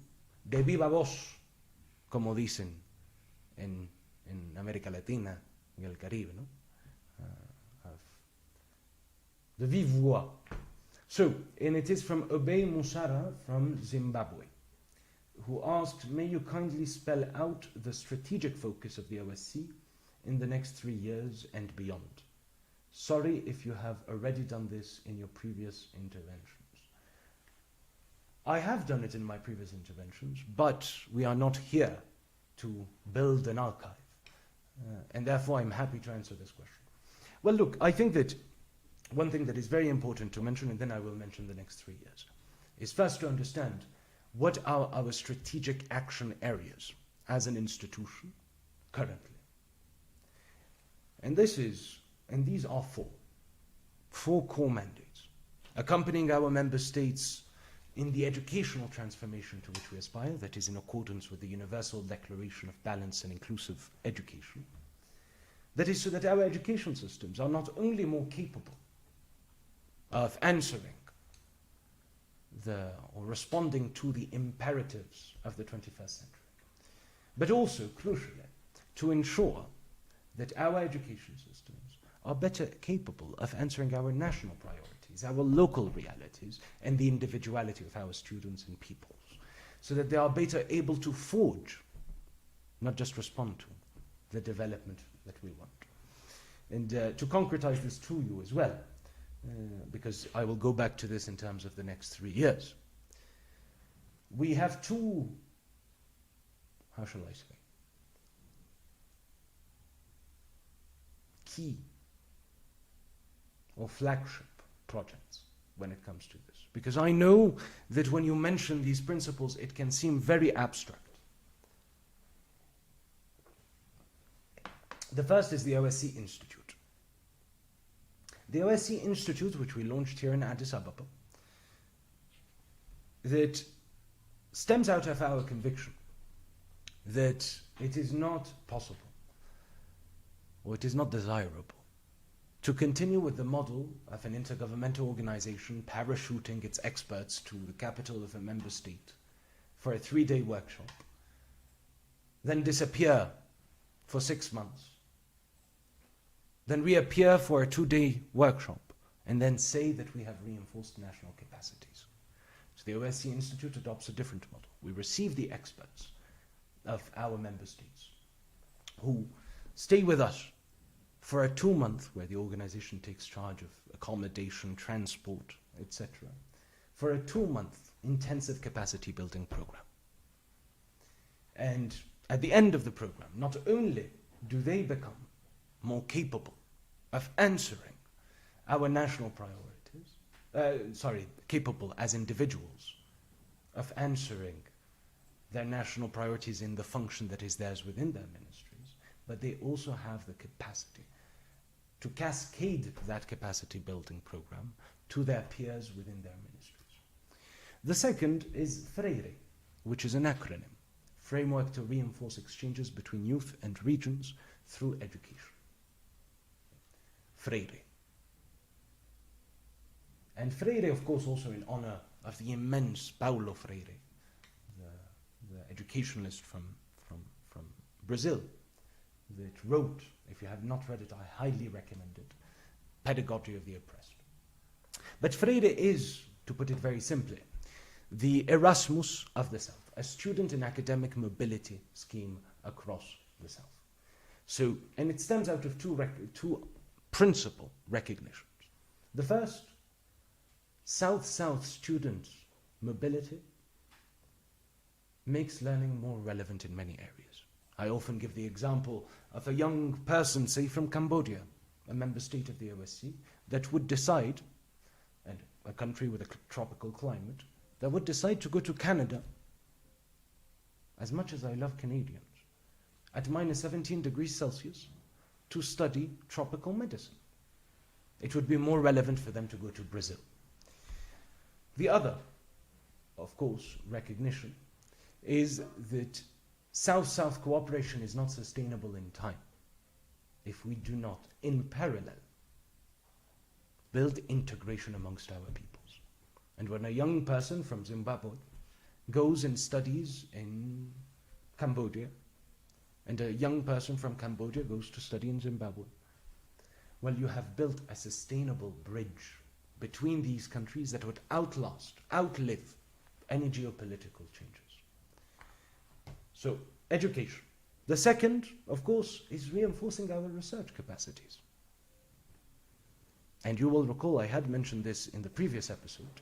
de viva voz, como dicen en América Latina y el Caribe, no? De vive voix. So, and it is from Obey Musara from Zimbabwe, who asked, may you kindly spell out the strategic focus of the OSC in the next 3 years and beyond? Sorry if you have already done this in your previous interventions. I have done it in my previous interventions, but we are not here to build an archive. And therefore, I'm happy to answer this question. Well, look, I think that one thing that is very important to mention, and then I will mention the next 3 years, is first to understand what are our strategic action areas as an institution currently. And these are four core mandates, accompanying our member states in the educational transformation to which we aspire, that is in accordance with the Universal Declaration of Balanced and Inclusive Education. That is so that our education systems are not only more capable of answering or responding to the imperatives of the 21st century, but also, crucially, to ensure that our education systems are better capable of answering our national priorities, our local realities, and the individuality of our students and peoples, so that they are better able to forge, not just respond to, the development that we want. And to concretize this to you as well, because I will go back to this in terms of the next 3 years, we have two, how shall I say, key or flagship projects when it comes to this. Because I know that when you mention these principles, it can seem very abstract. The first is the OSC Institute. The OSC Institute, which we launched here in Addis Ababa, that stems out of our conviction that it is not possible, or it is not desirable, to continue with the model of an intergovernmental organization parachuting its experts to the capital of a member state for a 3-day workshop, then disappear for 6 months, then reappear for a 2-day workshop, and then say that we have reinforced national capacities. So the OSC Institute adopts a different model. We receive the experts of our member states who stay with us for a 2-month, where the organization takes charge of accommodation, transport, etc., for a 2-month intensive capacity building program. And at the end of the program, not only do they become more capable of answering our national priorities, capable as individuals of answering their national priorities in the function that is theirs within their ministries, but they also have the capacity to cascade that capacity building program to their peers within their ministries. The second is FREIRE, which is an acronym, Framework to Reinforce Exchanges Between Youth and Regions Through Education. FREIRE. And FREIRE, of course, also in honor of the immense Paulo Freire, the educationalist from Brazil, that wrote, if you have not read it, I highly recommend it, Pedagogy of the Oppressed. But Freire is, to put it very simply, the Erasmus of the South, a student and academic mobility scheme across the South. So, and it stems out of two principal recognitions. The first, South-South student mobility makes learning more relevant in many areas. I often give the example of a young person, say from Cambodia, a member state of the OSCE, that would decide, and a country with a tropical climate, that would decide to go to Canada, as much as I love Canadians, at minus 17 degrees Celsius to study tropical medicine. It would be more relevant for them to go to Brazil. The other, of course, recognition is that South-South cooperation is not sustainable in time if we do not, in parallel, build integration amongst our peoples. And when a young person from Zimbabwe goes and studies in Cambodia, and a young person from Cambodia goes to study in Zimbabwe, well, you have built a sustainable bridge between these countries that would outlive any geopolitical changes. So, education. The second, of course, is reinforcing our research capacities. And you will recall, I had mentioned this in the previous episode,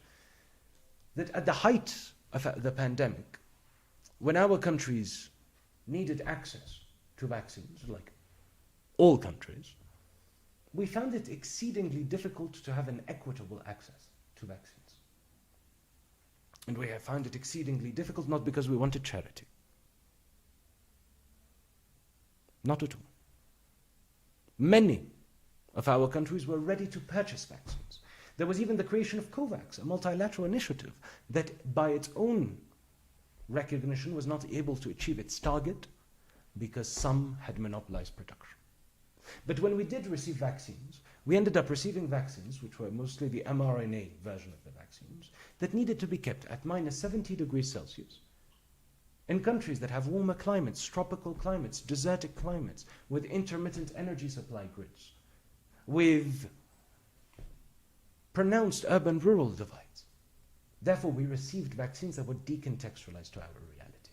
that at the height of the pandemic, when our countries needed access to vaccines, like all countries, we found it exceedingly difficult to have an equitable access to vaccines. And we have found it exceedingly difficult not because we wanted charity. Not at all. Many of our countries were ready to purchase vaccines. There was even the creation of COVAX, a multilateral initiative that by its own recognition was not able to achieve its target because some had monopolized production. But when we did receive vaccines, we ended up receiving vaccines, which were mostly the mRNA version of the vaccines, that needed to be kept at minus 70 degrees Celsius In countries that have warmer climates, tropical climates, desertic climates, with intermittent energy supply grids, with pronounced urban-rural divides. Therefore, we received vaccines that were decontextualized to our reality.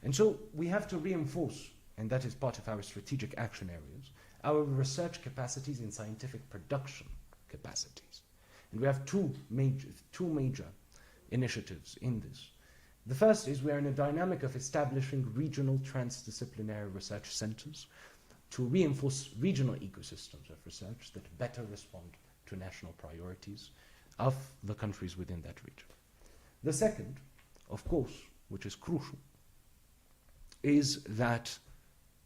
And so we have to reinforce, and that is part of our strategic action areas, our research capacities and scientific production capacities. And we have two major initiatives in this. The first is we are in a dynamic of establishing regional transdisciplinary research centers to reinforce regional ecosystems of research that better respond to national priorities of the countries within that region. The second, of course, which is crucial, is that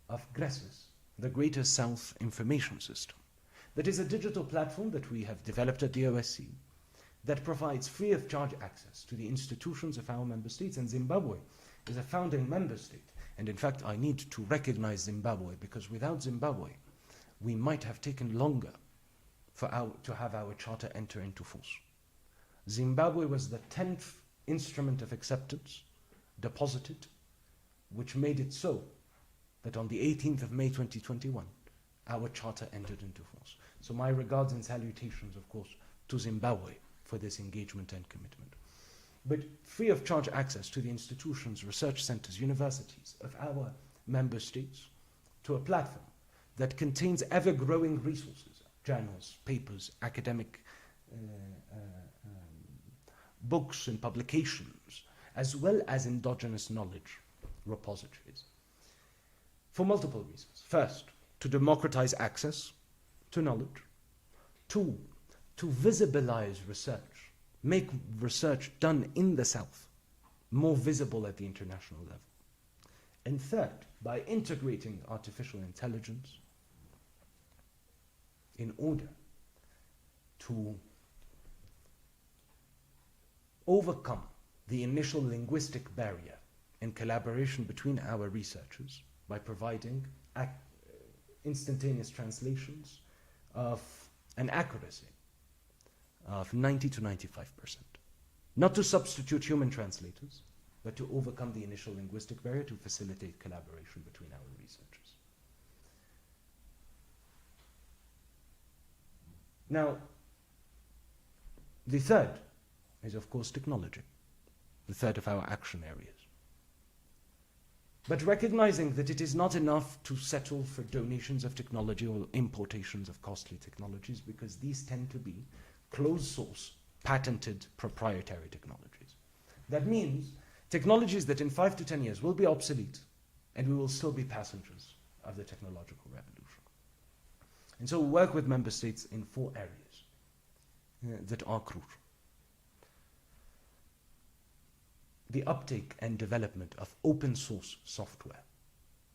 of GRESIS, the Greater South Information System. That is a digital platform that we have developed at the OSCE that provides free of charge access to the institutions of our member states, and Zimbabwe is a founding member state. And in fact, I need to recognize Zimbabwe, because without Zimbabwe, we might have taken longer to have our charter enter into force. Zimbabwe was the 10th instrument of acceptance deposited, which made it so that on the 18th of May 2021, our charter entered into force. So my regards and salutations, of course, to Zimbabwe for this engagement and commitment. But free of charge access to the institutions, research centers, universities of our member states, to a platform that contains ever-growing resources, journals, papers, academic books and publications, as well as endogenous knowledge repositories, for multiple reasons. First, to democratize access to knowledge. Two, to visibilize research, make research done in the South more visible at the international level. And third, by integrating artificial intelligence in order to overcome the initial linguistic barrier in collaboration between our researchers by providing instantaneous translations of an accuracy of 90 to 95%. Not to substitute human translators, but to overcome the initial linguistic barrier to facilitate collaboration between our researchers. Now, the third is, of course, technology, the third of our action areas. But recognizing that it is not enough to settle for donations of technology or importations of costly technologies, because these tend to be closed source, patented, proprietary technologies. That means technologies that in 5 to 10 years will be obsolete, and we will still be passengers of the technological revolution. And so we work with member states in 4 areas that are crucial. The uptake and development of open source software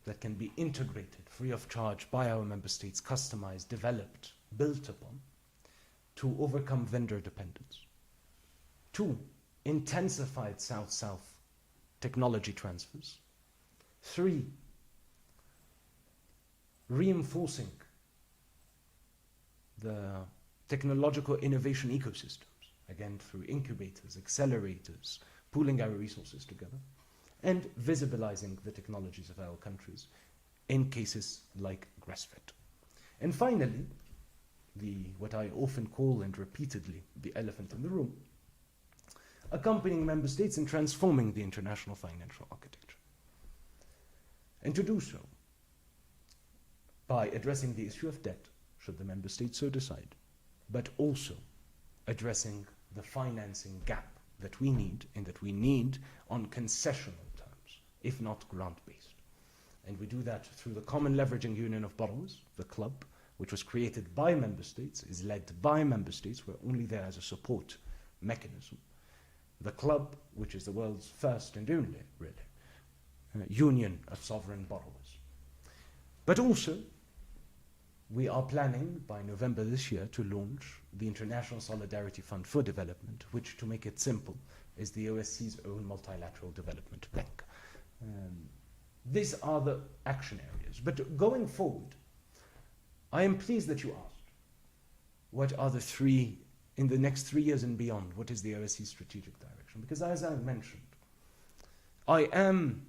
that can be integrated free of charge by our member states, customized, developed, built upon, to overcome vendor dependence. 2, intensified South-South technology transfers. 3, reinforcing the technological innovation ecosystems, again through incubators, accelerators, pooling our resources together, and visibilizing the technologies of our countries in cases like GRESFIT. And finally, what I often call, and repeatedly, the elephant in the room, accompanying member states in transforming the international financial architecture. And to do so by addressing the issue of debt, should the member states so decide, but also addressing the financing gap that we need, and that we need on concessional terms, if not grant-based. And we do that through the Common Leveraging Union of Borrowers, the club, which was created by member states, is led by member states, we're only there as a support mechanism. The club, which is the world's first and only, really, union of sovereign borrowers. But also, we are planning by November this year to launch the International Solidarity Fund for Development, which, to make it simple, is the OSCE's own multilateral development bank. These are the action areas. But going forward, I am pleased that you asked, what are the 3, in the next 3 years and beyond, what is the OSCE strategic direction? Because as I mentioned, I am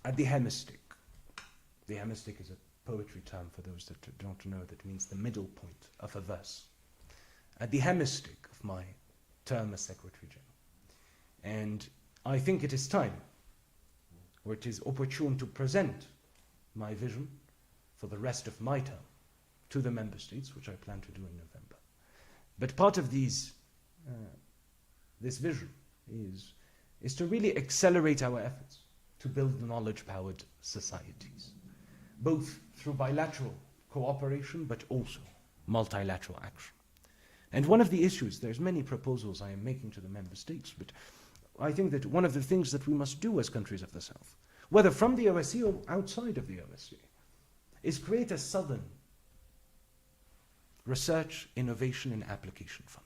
at the hemistic. The hemistic is a poetry term for those that don't know, that means the middle point of a verse. At the hemistic of my term as Secretary General. And I think it is time, or it is opportune, to present my vision for the rest of my term to the member states, which I plan to do in November. But part of this vision is to really accelerate our efforts to build knowledge-powered societies, both through bilateral cooperation, but also multilateral action. And one of the issues, there's many proposals I am making to the member states, but I think that one of the things that we must do as countries of the South, whether from the OSCE or outside of the OSCE, is create a Southern Research, Innovation and Application Fund.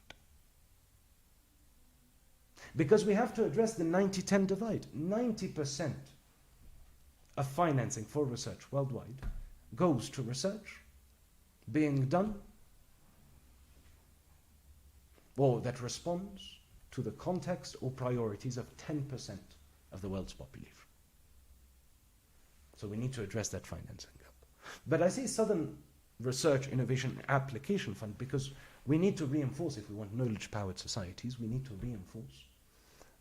Because we have to address the 90-10 divide. 90% of financing for research worldwide goes to research being done or that responds to the context or priorities of 10% of the world's population. So we need to address that financing gap. But I say Southern Research, Innovation, and Application Fund because we need to reinforce, if we want knowledge-powered societies, we need to reinforce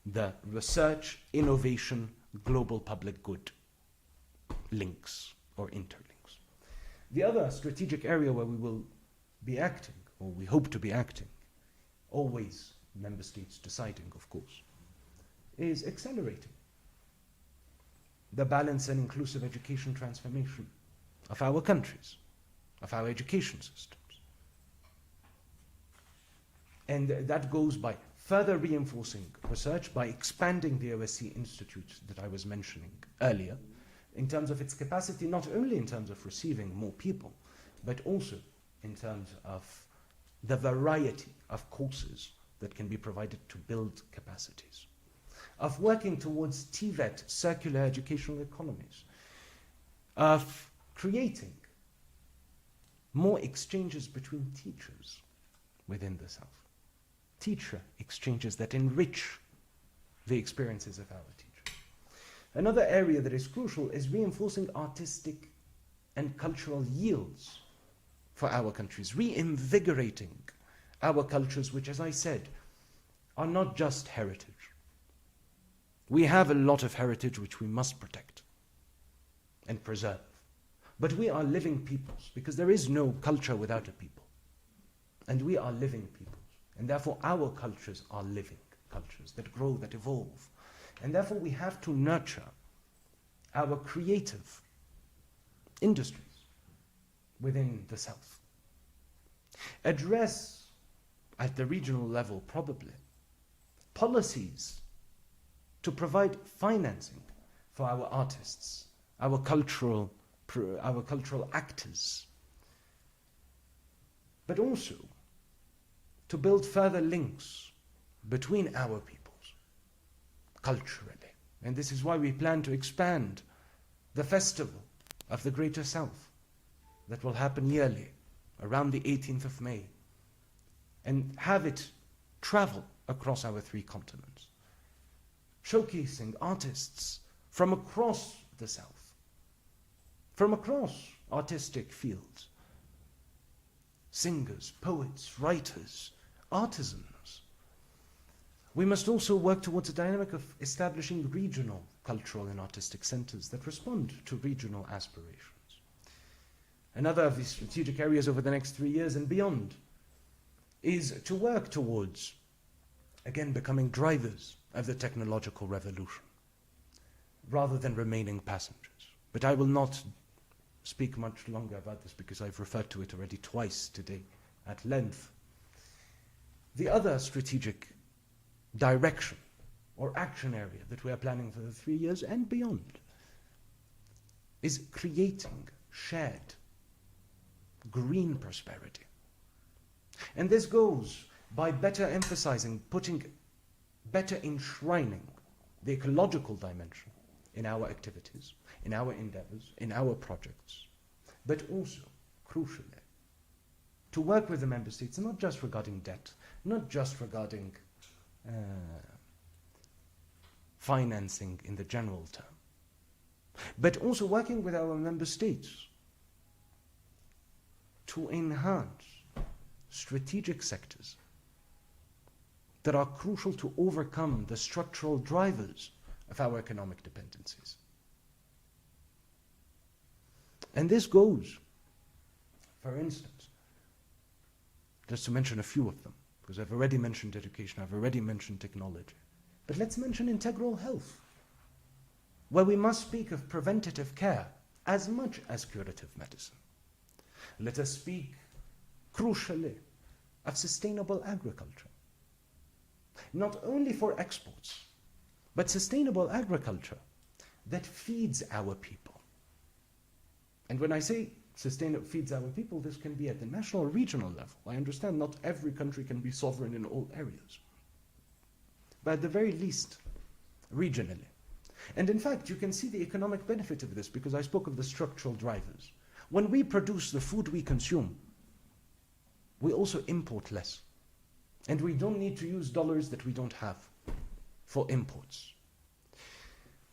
the research, innovation, global public good links or interlinks. The other strategic area where we will be acting, or we hope to be acting, always member states deciding, of course, is accelerating the balanced and inclusive education transformation of our countries, of our education systems. And that goes by further reinforcing research, by expanding the OSCE Institute that I was mentioning earlier, in terms of its capacity, not only in terms of receiving more people, but also in terms of the variety of courses that can be provided to build capacities, of working towards TVET, circular educational economies, of creating more exchanges between teachers within the South. Teacher exchanges that enrich the experiences of our teachers. Another area that is crucial is reinforcing artistic and cultural yields for our countries, reinvigorating our cultures, which, as I said, are not just heritage. We have a lot of heritage which we must protect and preserve. But we are living peoples, because there is no culture without a people. And we are living peoples. And therefore our cultures are living cultures that grow, that evolve. And therefore we have to nurture our creative industries within the South. Address, at the regional level probably, policies to provide financing for our artists, our cultural actors, but also to build further links between our peoples culturally. And this is why we plan to expand the Festival of the Greater South that will happen yearly around the 18th of May and have it travel across our 3 continents, showcasing artists from across the South, from across artistic fields, singers, poets, writers, artisans. We must also work towards a dynamic of establishing regional cultural and artistic centers that respond to regional aspirations. Another of these strategic areas over the next 3 years and beyond is to work towards, again, becoming drivers of the technological revolution, rather than remaining passengers. But I will not speak much longer about this because I've referred to it already twice today at length. The other strategic direction or action area that we are planning for the 3 years and beyond is creating shared green prosperity. And this goes by better emphasizing, better enshrining the ecological dimension in our activities, in our endeavors, in our projects, but also, crucially, to work with the member states, not just regarding debt, not just regarding financing in the general term, but also working with our member states to enhance strategic sectors that are crucial to overcome the structural drivers of our economic dependencies. And this goes, for instance, just to mention a few of them, because I've already mentioned education, I've already mentioned technology, but let's mention integral health, where we must speak of preventative care as much as curative medicine. Let us speak, crucially, of sustainable agriculture. Not only for exports, but sustainable agriculture that feeds our people. And when I say feeds our people, this can be at the national or regional level. I understand not every country can be sovereign in all areas, but at the very least, regionally. And in fact, you can see the economic benefit of this because I spoke of the structural drivers. When we produce the food we consume, we also import less. And we don't need to use dollars that we don't have for imports.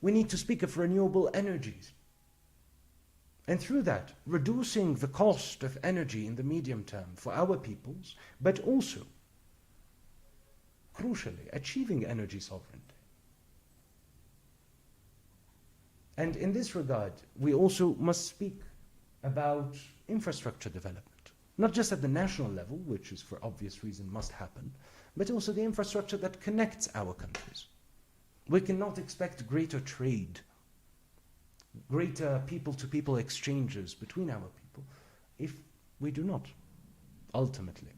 We need to speak of renewable energies. And through that, reducing the cost of energy in the medium term for our peoples, but also, crucially, achieving energy sovereignty. And in this regard, we also must speak about infrastructure development. Not just at the national level, which is for obvious reason must happen, but also the infrastructure that connects our countries. We cannot expect greater trade, greater people-to-people exchanges between our people if we do not ultimately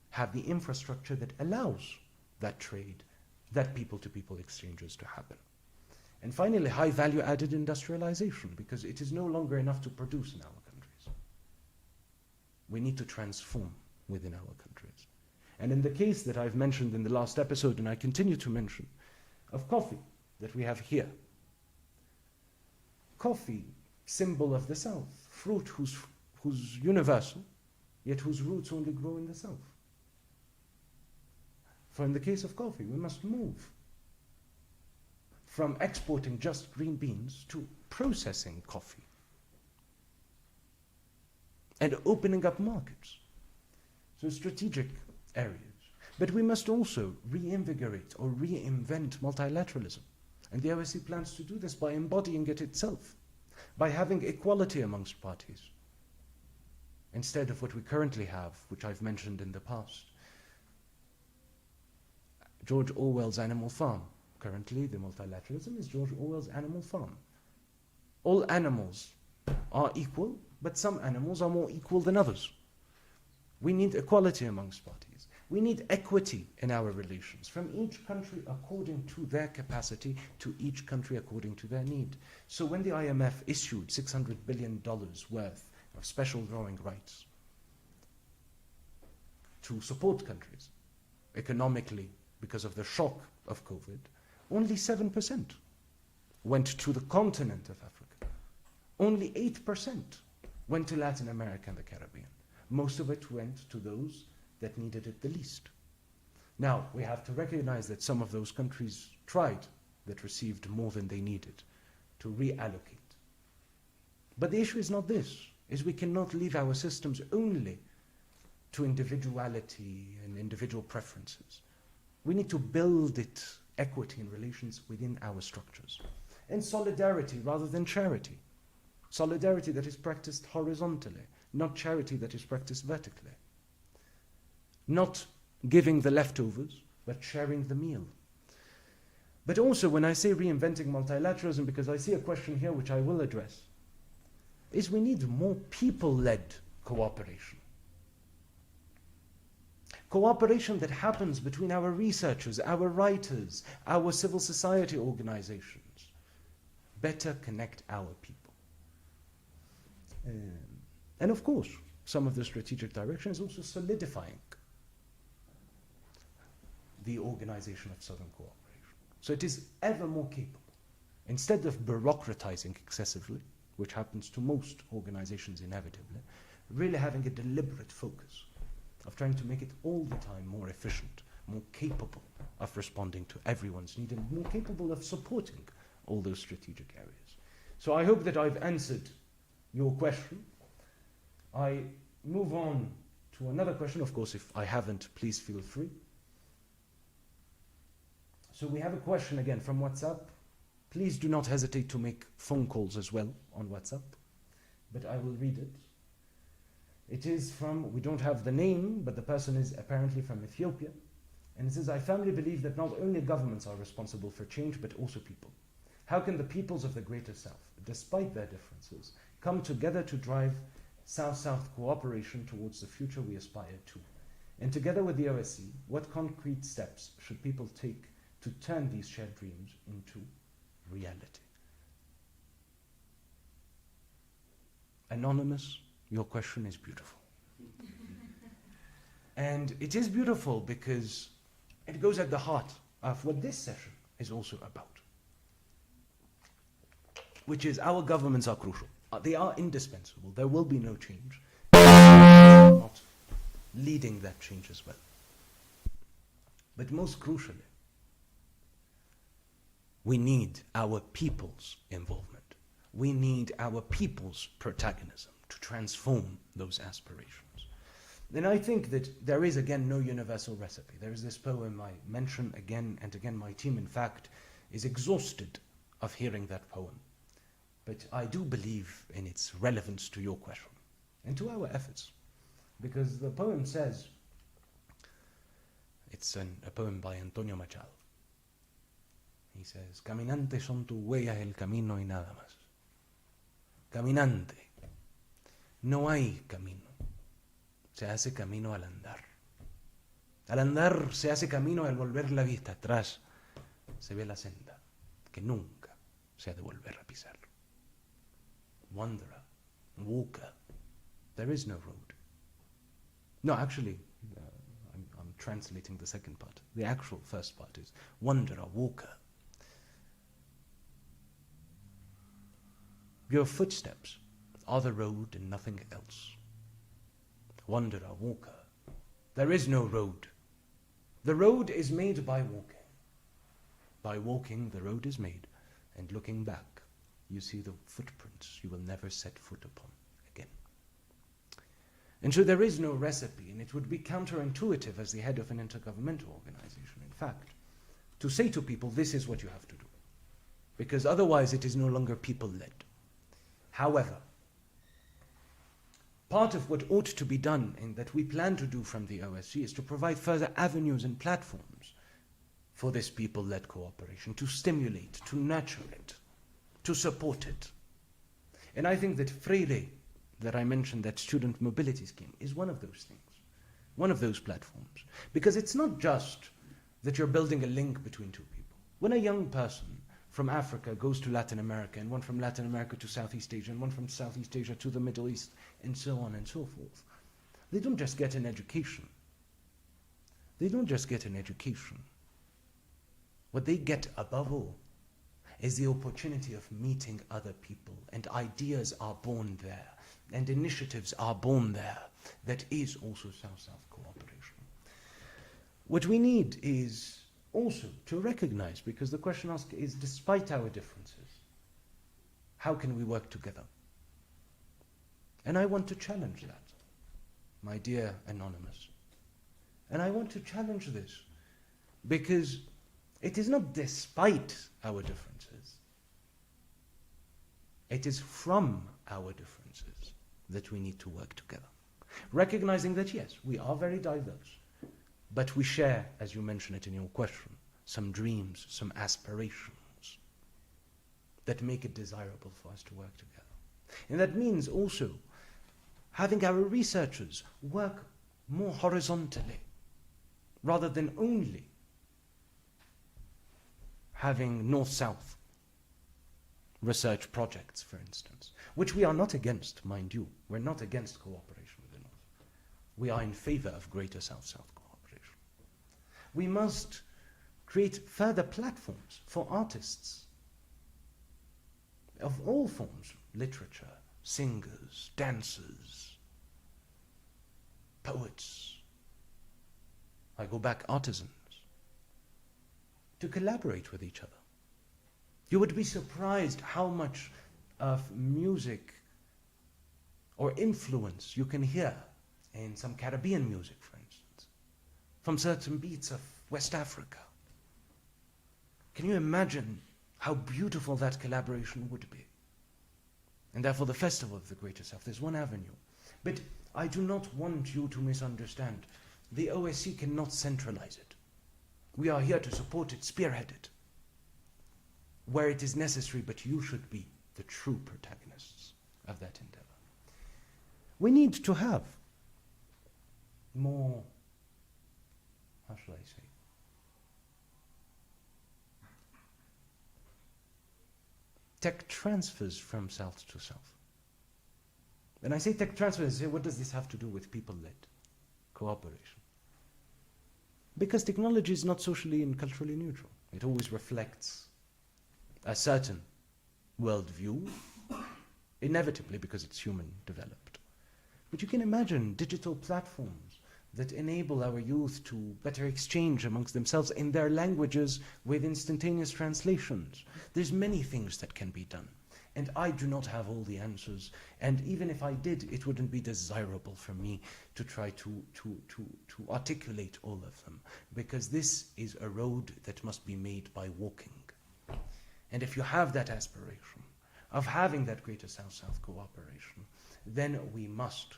have the infrastructure that allows that trade, that people-to-people exchanges to happen. And finally, high value-added industrialization, because it is no longer enough to produce in our countries. We need to transform within our countries. And in the case that I've mentioned in the last episode, and I continue to mention, of coffee that we have here. Coffee, symbol of the South, fruit who's universal, yet whose roots only grow in the South. For in the case of coffee, we must move from exporting just green beans to processing coffee and opening up markets. So strategic areas. But we must also reinvigorate or reinvent multilateralism. And the OSCE plans to do this by embodying it itself, by having equality amongst parties, instead of what we currently have, which I've mentioned in the past. George Orwell's Animal Farm. Currently, the multilateralism is George Orwell's Animal Farm. All animals are equal, but some animals are more equal than others. We need equality amongst parties. We need equity in our relations, from each country according to their capacity, to each country according to their need. So when the IMF issued $600 billion worth of special drawing rights to support countries economically because of the shock of COVID, only 7% went to the continent of Africa. Only 8% went to Latin America and the Caribbean. Most of it went to those that needed it the least. Now, we have to recognize that some of those countries tried, that received more than they needed, to reallocate. But the issue is not this, is we cannot leave our systems only to individuality and individual preferences. We need to build it, equity in relations within our structures. And solidarity rather than charity. Solidarity that is practiced horizontally, not charity that is practiced vertically. Not giving the leftovers, but sharing the meal. But also, when I say reinventing multilateralism, because I see a question here which I will address, is we need more people-led cooperation. Cooperation that happens between our researchers, our writers, our civil society organizations. Better connect our people. And of course, some of the strategic direction is also solidifying the organization of Southern cooperation. So it is ever more capable. Instead of bureaucratizing excessively, which happens to most organizations inevitably, really having a deliberate focus of trying to make it all the time more efficient, more capable of responding to everyone's need, and more capable of supporting all those strategic areas. So I hope that I've answered your question. I move on to another question. Of course, if I haven't, please feel free. So we have a question again from WhatsApp. Please do not hesitate to make phone calls as well on WhatsApp, but I will read it. It is from, we don't have the name, but the person is apparently from Ethiopia. And it says, I firmly believe that not only governments are responsible for change, but also people. How can the peoples of the Greater South, despite their differences, come together to drive South-South cooperation towards the future we aspire to? And together with the OSCE, what concrete steps should people take to turn these shared dreams into reality? Anonymous, your question is beautiful. And it is beautiful because it goes at the heart of what this session is also about, which is our governments are crucial. They are indispensable. There will be no change not leading that change as well. But most crucially, we need our people's involvement. We need our people's protagonism to transform those aspirations. Then I think that there is, again, no universal recipe. There is this poem I mention again and again. My team, in fact, is exhausted of hearing that poem. But I do believe in its relevance to your question and to our efforts. Because the poem says, it's a poem by Antonio Machado. He says, caminante son tus huellas el camino y nada más. Caminante, no hay camino. Se hace camino al andar. Al andar se hace camino, al volver la vista atrás se ve la senda que nunca se ha de volver a pisar. Wanderer, walker, there is no road. No, actually, I'm translating the second part. The actual first part is wanderer, walker. Your footsteps are the road and nothing else. Wanderer, walker. There is no road. The road is made by walking. By walking, the road is made, and looking back, you see the footprints you will never set foot upon again. And so there is no recipe, and it would be counterintuitive as the head of an intergovernmental organization, in fact, to say to people, this is what you have to do. Because otherwise it is no longer people-led. However, part of what ought to be done and that we plan to do from the OSCE is to provide further avenues and platforms for this people-led cooperation, to stimulate, to nurture it, to support it. And I think that Freire, that I mentioned, that student mobility scheme, is one of those things, one of those platforms. Because it's not just that you're building a link between two people. When a young person from Africa goes to Latin America, and one from Latin America to Southeast Asia, and one from Southeast Asia to the Middle East, and so on and so forth, they don't just get an education. They don't just get an education. What they get above all is the opportunity of meeting other people, and ideas are born there, and initiatives are born there. That is also South-South cooperation. What we need is also to recognize, because the question asked is, despite our differences, how can we work together? And I want to challenge that, my dear Anonymous. And I want to challenge this, because it is not despite our differences. It is from our differences that we need to work together. Recognizing that, yes, we are very diverse, but we share, as you mentioned it in your question, some dreams, some aspirations that make it desirable for us to work together. And that means also having our researchers work more horizontally, rather than only having north-south research projects, for instance, which we are not against, mind you. We're not against cooperation with the North. We are in favor of greater South-South cooperation. We must create further platforms for artists of all forms, literature, singers, dancers, poets. I go back artisans, to collaborate with each other. You would be surprised how much of music or influence you can hear in some Caribbean music, for instance, from certain beats of West Africa. Can you imagine how beautiful that collaboration would be? And therefore the Festival of the Greater South is one avenue. But I do not want you to misunderstand. The OSC cannot centralize it. We are here to support it, spearhead it, where it is necessary, but you should be the true protagonists of that endeavor. We need to have more, how shall I say, tech transfers from south to south. When I say tech transfers, what does this have to do with people-led cooperation? Because technology is not socially and culturally neutral. It always reflects a certain worldview, inevitably because it's human developed. But you can imagine digital platforms that enable our youth to better exchange amongst themselves in their languages with instantaneous translations. There's many things that can be done. And I do not have all the answers. And even if I did, it wouldn't be desirable for me to try to articulate all of them. Because this is a road that must be made by walking. And if you have that aspiration of having that greater South-South cooperation, then we must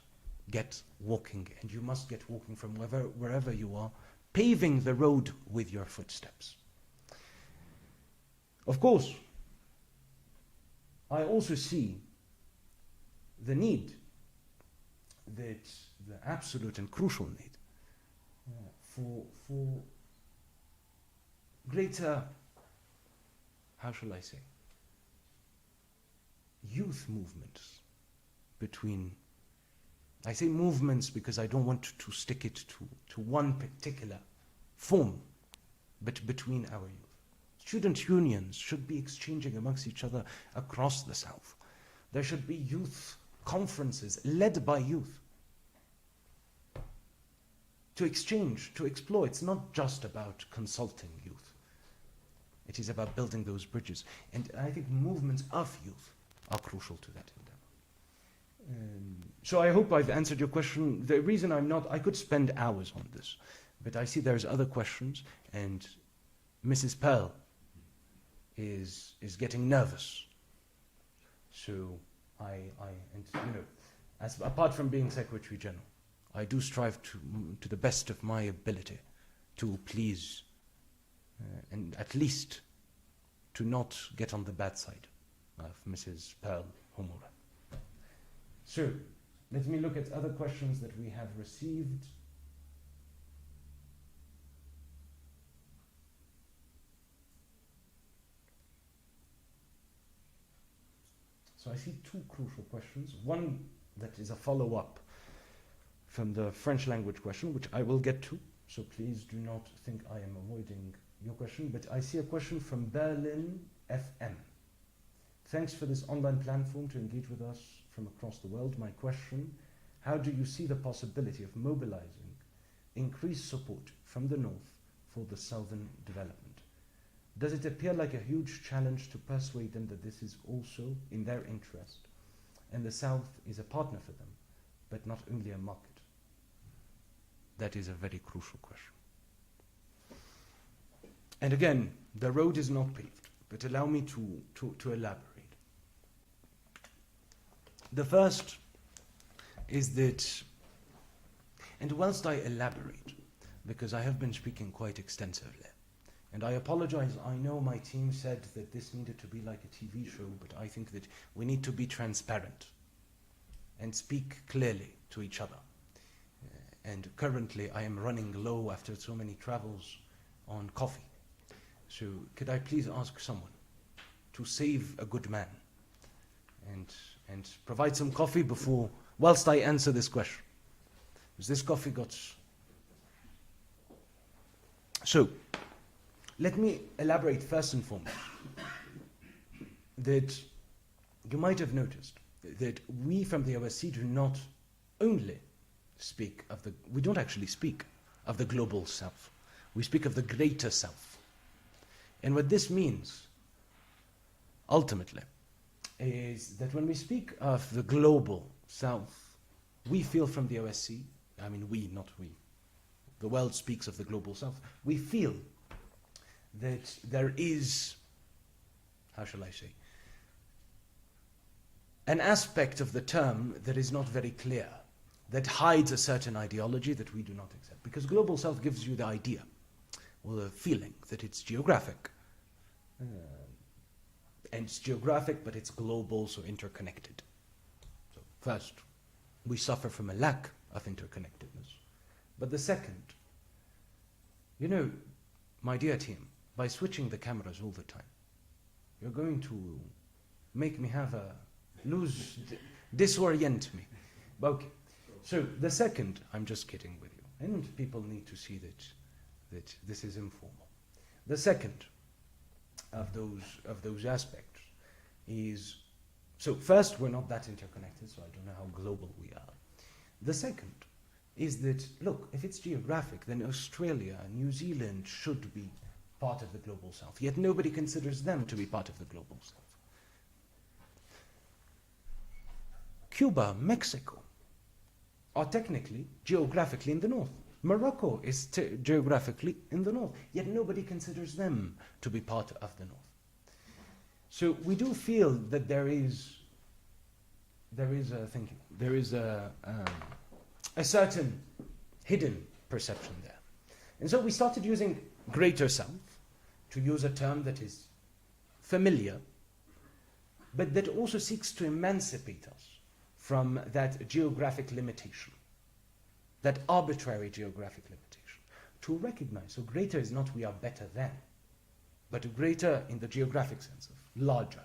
get walking, and you must get walking from wherever you are, paving the road with your footsteps. Of course, I also see the need, the absolute and crucial need for greater, how shall I say, youth movements between, I say movements because I don't want to stick it to one particular form, but between our youth. Student unions should be exchanging amongst each other across the South. There should be youth conferences led by youth to exchange, to explore. It's not just about consulting youth. It is about building those bridges. And I think movements of youth are crucial to that endeavor. So I hope I've answered your question. The reason I could spend hours on this, but I see there's other questions, and Mrs. Pearl is getting nervous. So as apart from being Secretary General, I do strive to the best of my ability to please and at least to not get on the bad side of Mrs. Pearl Homegrown. So, let me look at other questions that we have received. So I see two crucial questions. One that is a follow-up from the French language question, which I will get to, so please do not think I am avoiding your question, but I see a question from Berlin FM. Thanks for this online platform to engage with us from across the world. My question, how do you see the possibility of mobilizing increased support from the North for the Southern development? Does it appear like a huge challenge to persuade them that this is also in their interest and the South is a partner for them, but not only a market? That is a very crucial question. And again, the road is not paved, but allow me to elaborate. The first is that, and whilst I elaborate, because I have been speaking quite extensively, and I apologize, I know my team said that this needed to be like a TV show, but I think that we need to be transparent and speak clearly to each other. And currently I am running low after so many travels on coffee. So could I please ask someone to save a good man and provide some coffee before, whilst I answer this question? Because this coffee got... So, let me elaborate first and foremost that you might have noticed that we from the OSC do not only speak of the... We don't actually speak of the global south. We speak of the greater south. And what this means, ultimately, is that when we speak of the global south, we feel from the OSCE, I mean we, not we, the world speaks of the global south, we feel that there is, how shall I say, an aspect of the term that is not very clear, that hides a certain ideology that we do not accept. Because global south gives you the idea, or the feeling, that it's geographic. And it's geographic, but it's global, so interconnected. So first, we suffer from a lack of interconnectedness. But the second, you know, my dear team, by switching the cameras all the time, you're going to make me have a disorient me. Okay. So the second, I'm just kidding with you, and people need to see that this is informal. The second of those aspects is, so first, we're not that interconnected, so I don't know how global we are. The second is that, look, if it's geographic, then Australia and New Zealand should be part of the global south, yet nobody considers them to be part of the global south. Cuba, Mexico are technically, geographically in the north. Morocco is geographically in the north, yet nobody considers them to be part of the north. So we do feel that there is a thinking, there is a certain hidden perception there. And so we started using Greater South, to use a term that is familiar, but that also seeks to emancipate us from that geographic limitation, that arbitrary geographic limitation, to recognize, so greater is not we are better than, but greater in the geographic sense of larger,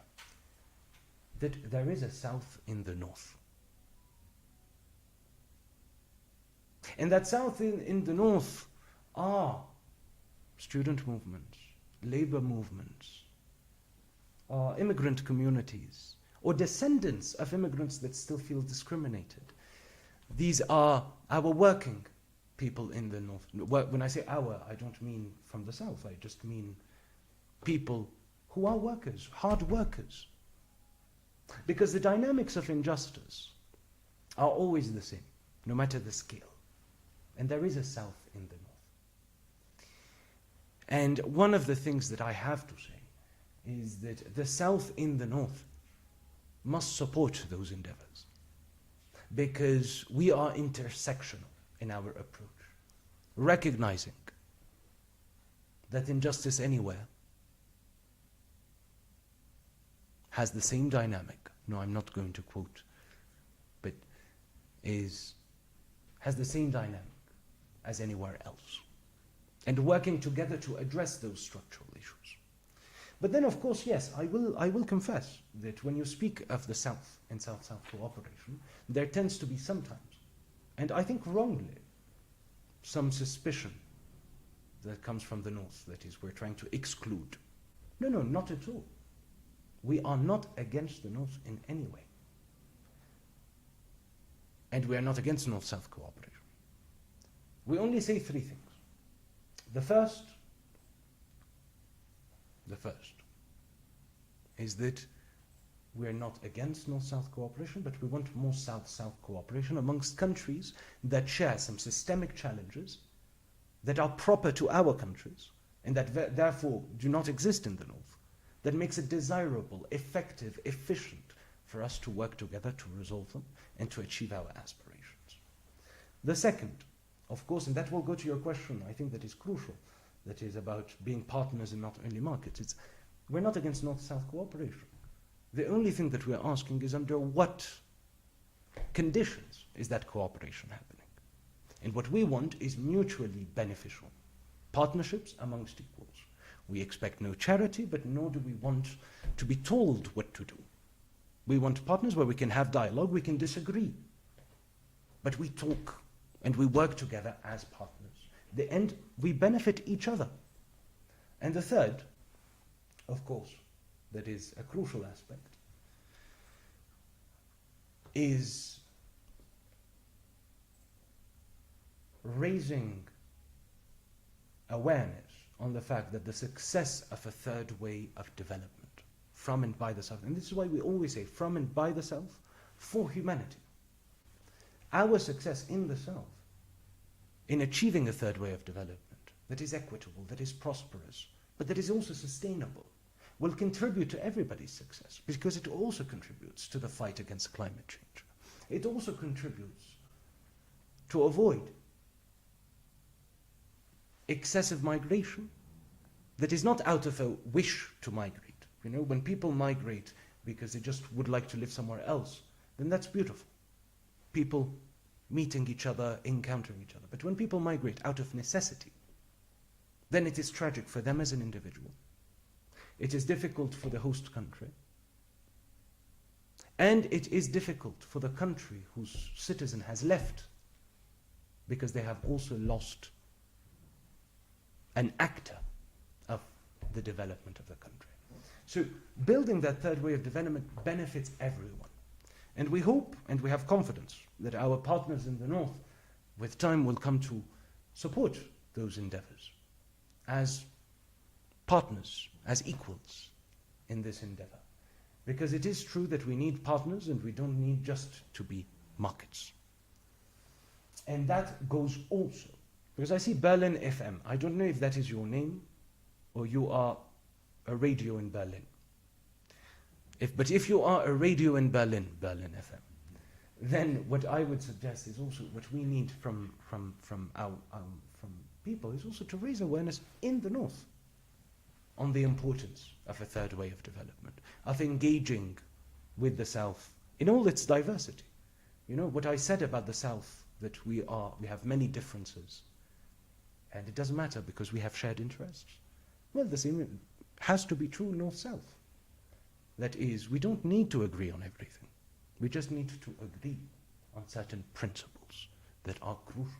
that there is a south in the north. And that south in the north are student movements, labor movements, immigrant communities, or descendants of immigrants that still feel discriminated. These are our working people in the north. When I say our, I don't mean from the south, I just mean people who are workers, hard workers. Because the dynamics of injustice are always the same, no matter the scale. And there is a south in the north. And one of the things that I have to say is that the south in the north must support those endeavors, because we are intersectional in our approach, recognizing that injustice anywhere has the same dynamic. No, I'm not going to quote, but has the same dynamic as anywhere else, and working together to address those structural issues. But then, of course, yes, I will confess that when you speak of the South and South-South cooperation, there tends to be sometimes, and I think wrongly, some suspicion that comes from the North, that is, we're trying to exclude. No, not at all. We are not against the North in any way. And we are not against North-South cooperation. We only say three things. The first is that we are not against North-South cooperation, but we want more South-South cooperation amongst countries that share some systemic challenges that are proper to our countries and that therefore do not exist in the North, that makes it desirable, effective, efficient for us to work together to resolve them and to achieve our aspirations. The second, of course, and that will go to your question, I think that is crucial, that is about being partners and not only markets. We're not against North-South cooperation. The only thing that we're asking is under what conditions is that cooperation happening? And what we want is mutually beneficial partnerships amongst equals. We expect no charity, but nor do we want to be told what to do. We want partners where we can have dialogue, we can disagree, but we talk and we work together as partners. The end, we benefit each other. And the third, of course, that is a crucial aspect, is raising awareness on the fact that the success of a third way of development from and by the South, and this is why we always say from and by the South, for humanity. Our success in the South, in achieving a third way of development that is equitable, that is prosperous, but that is also sustainable, will contribute to everybody's success, because it also contributes to the fight against climate change. It also contributes to avoid excessive migration that is not out of a wish to migrate. You know, when people migrate because they just would like to live somewhere else, then that's beautiful. People meeting each other, encountering each other. But when people migrate out of necessity, then it is tragic for them as an individual. It is difficult for the host country. And it is difficult for the country whose citizen has left, because they have also lost an actor of the development of the country. So building that third way of development benefits everyone. And we hope and we have confidence that our partners in the North, with time, will come to support those endeavors as partners, as equals in this endeavor. Because it is true that we need partners, and we don't need just to be markets. And that goes also, because I see Berlin FM. I don't know if that is your name or you are a radio in Berlin. But if you are a radio in Berlin, Berlin FM, then what I would suggest is also what we need from people is also to raise awareness in the North on the importance of a third way of development, of engaging with the South in all its diversity. You know, what I said about the South, that we have many differences, and it doesn't matter because we have shared interests. Well, the same has to be true North-South. That is, we don't need to agree on everything. We just need to agree on certain principles that are crucial,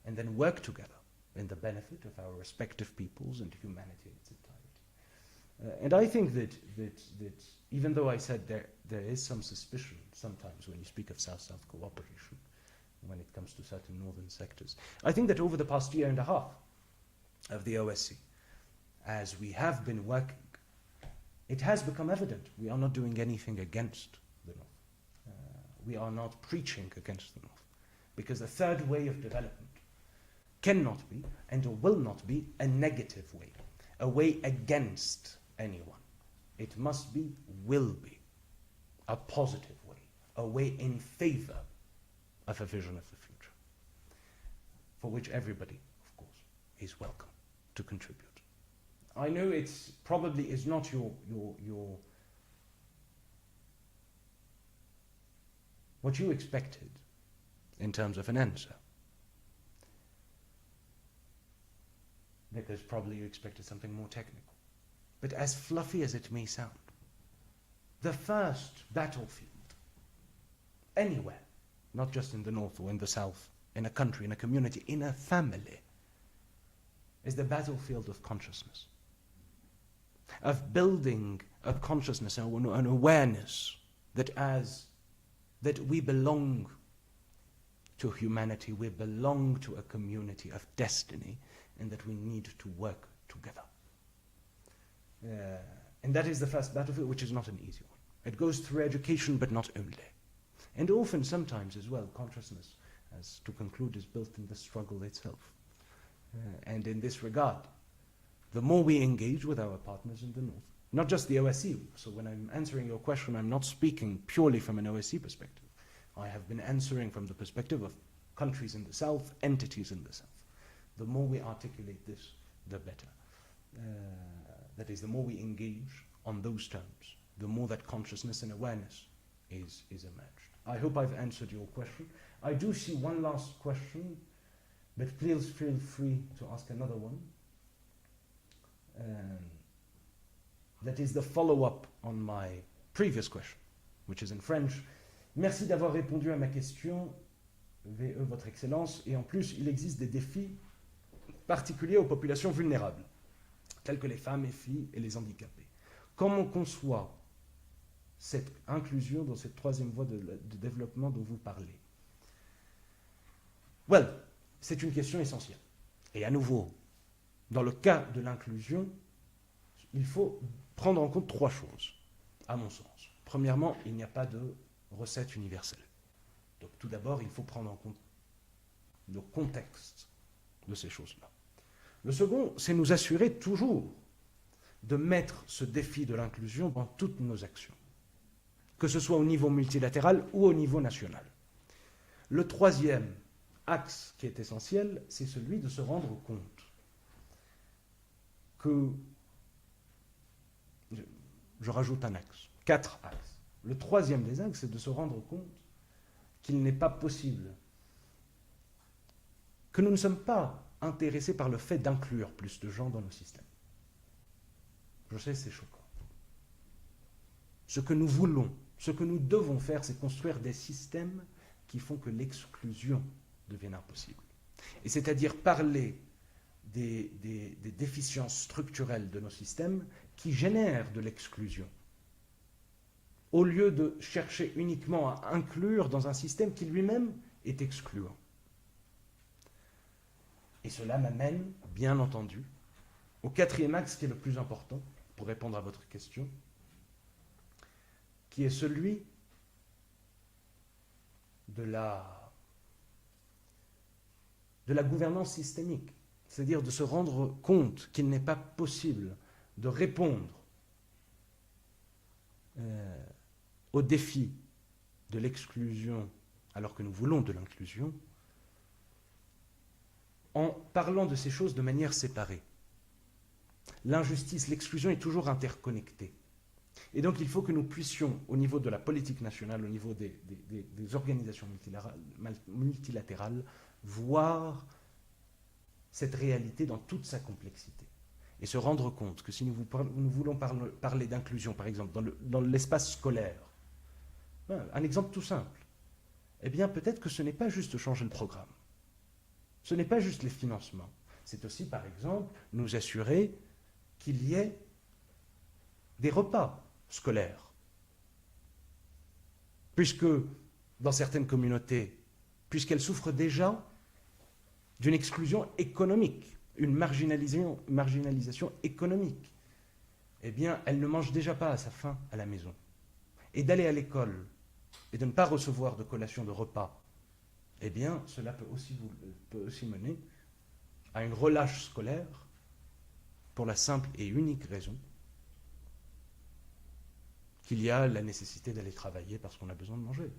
and then work together in the benefit of our respective peoples and humanity in its entirety. And I think that even though I said there is some suspicion sometimes when you speak of South-South cooperation, when it comes to certain northern sectors, I think that over the past year and a half of the OSCE, as we have been working, it has become evident we are not doing anything against the North. We are not preaching against the North, because the third way of development cannot be and will not be a negative way, a way against anyone. It must be, will be, a positive way, a way in favor of a vision of the future, for which everybody, of course, is welcome to contribute. I know it's probably is not your what you expected in terms of an answer, because probably you expected something more technical. But as fluffy as it may sound, the first battlefield anywhere, not just in the North or in the South, in a country, in a community, in a family, is the battlefield of consciousness, of building a consciousness and an awareness that we belong to humanity, we belong to a community of destiny, and that we need to work together. And that is the first battlefield, which is not an easy one. It goes through education, but not only. And often, sometimes as well, consciousness, as to conclude, is built in the struggle itself. And in this regard, the more we engage with our partners in the North, not just the OSCE, so when I'm answering your question, I'm not speaking purely from an OSCE perspective. I have been answering from the perspective of countries in the South, entities in the South. The more we articulate this, the better. That is, the more we engage on those terms, the more that consciousness and awareness is emerged. I hope I've answered your question. I do see one last question, but please feel free to ask another one. That is the follow-up on my previous question, which is in French. Merci d'avoir répondu à ma question, VE Votre Excellence, et en plus, il existe des défis particuliers aux populations vulnérables, telles que les femmes, les filles et les handicapés. Comment on conçoit cette inclusion dans cette troisième voie de développement dont vous parlez? Well, c'est une question essentielle. Et à nouveau, Dans le cas de l'inclusion, il faut prendre en compte 3 choses, à mon sens. Premièrement, il n'y a pas de recette universelle. Donc tout d'abord, il faut prendre en compte le contexte de ces choses-là. Le second, c'est nous assurer toujours de mettre ce défi de l'inclusion dans toutes nos actions, que ce soit au niveau multilatéral ou au niveau national. Le troisième axe qui est essentiel, c'est celui de se rendre compte que, je rajoute un axe, 4 axes. Le troisième des axes, c'est de se rendre compte qu'il n'est pas possible, que nous ne sommes pas intéressés par le fait d'inclure plus de gens dans nos systèmes. Je sais, c'est choquant. Ce que nous voulons, ce que nous devons faire, c'est construire des systèmes qui font que l'exclusion devienne impossible. Et c'est-à-dire parler des déficiences structurelles de nos systèmes qui génèrent de l'exclusion, au lieu de chercher uniquement à inclure dans un système qui lui-même est excluant. Et cela m'amène, bien entendu, au 4e axe qui est le plus important, pour répondre à votre question, qui est celui de la gouvernance systémique, c'est-à-dire de se rendre compte qu'il n'est pas possible de répondre au défi de l'exclusion alors que nous voulons de l'inclusion en parlant de ces choses de manière séparée. L'injustice, l'exclusion est toujours interconnectée. Et donc il faut que nous puissions, au niveau de la politique nationale, au niveau des organisations multilatérales, voir cette réalité dans toute sa complexité. Et se rendre compte que si nous voulons parler d'inclusion, par exemple, dans l'espace scolaire, un exemple tout simple, eh bien peut-être que ce n'est pas juste changer le programme. Ce n'est pas juste les financements. C'est aussi, par exemple, nous assurer qu'il y ait des repas scolaires. Puisque, dans certaines communautés, puisqu'elles souffrent déjà d'une exclusion économique, une marginalisation économique, eh bien, elles ne mangent déjà pas à sa faim à la maison. Et d'aller à l'école et de ne pas recevoir de collation de repas, eh bien, cela peut aussi mener à une relâche scolaire pour la simple et unique raison qu'il y a la nécessité d'aller travailler parce qu'on a besoin de manger.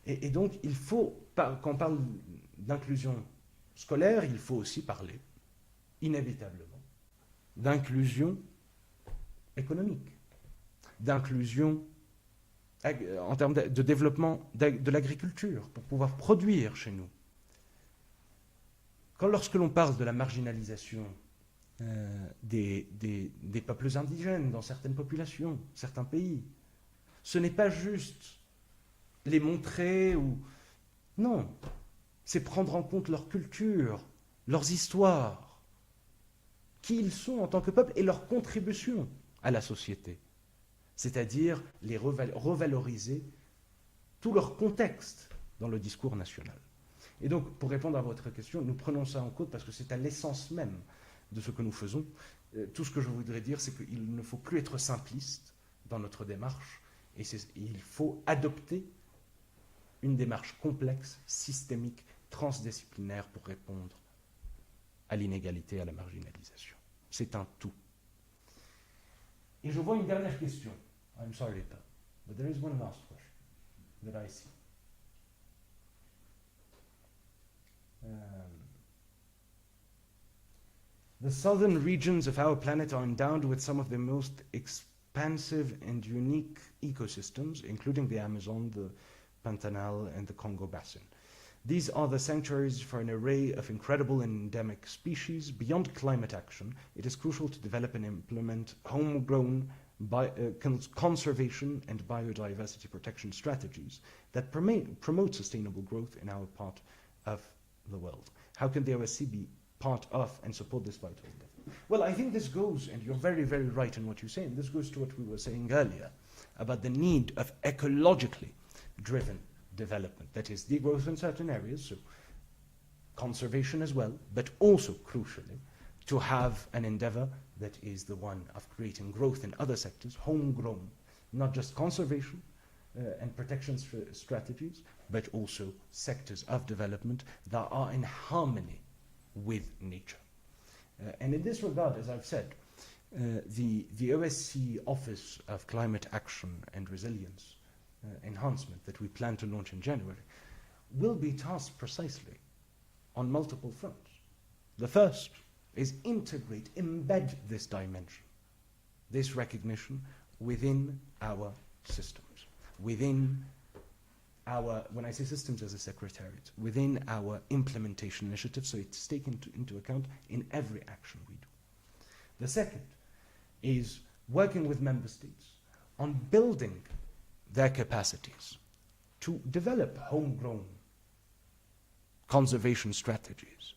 Et donc, il faut, quand on parle d'inclusion scolaire, il faut aussi parler, inévitablement, d'inclusion économique, d'inclusion en termes de développement de l'agriculture, pour pouvoir produire chez nous. Lorsque l'on parle de la marginalisation des peuples indigènes dans certaines populations, certains pays, ce n'est pas juste les montrer ou... Non, c'est prendre en compte leur culture, leurs histoires, qui ils sont en tant que peuple et leur contribution à la société. C'est-à-dire les revaloriser tout leur contexte dans le discours national. Et donc, pour répondre à votre question, nous prenons ça en compte parce que c'est à l'essence même de ce que nous faisons. Tout ce que je voudrais dire, c'est qu'il ne faut plus être simpliste dans notre démarche, et il faut adopter une démarche complexe, systémique, transdisciplinaire pour répondre à l'inégalité, à la marginalisation. C'est un tout. Et je vois une dernière question. I'm sorry, Rita, but there is one last question that I see. The southern regions of our planet are endowed with some of the most expansive and unique ecosystems, including the Amazon, the Pantanal, and the Congo Basin. These are the sanctuaries for an array of incredible and endemic species. Beyond climate action, it is crucial to develop and implement homegrown conservation and biodiversity protection strategies that promote sustainable growth in our part of the world. How can the OSC be part of and support this vital endeavor? Well, I think this goes, and you're very, very right in what you're saying, this goes to what we were saying earlier about the need of ecologically driven development. That is, degrowth in certain areas, so conservation as well, but also, crucially, to have an endeavor that is the one of creating growth in other sectors, homegrown, not just conservation and protection strategies, but also sectors of development that are in harmony with nature. And in this regard, as I've said, the OSCE Office of Climate Action and Resilience Enhancement that we plan to launch in January will be tasked precisely on multiple fronts. The first is integrate, embed this dimension, this recognition within our systems, within our, when I say systems as a secretariat, within our implementation initiative, so it's taken into account in every action we do. The second is working with member states on building their capacities to develop homegrown conservation strategies,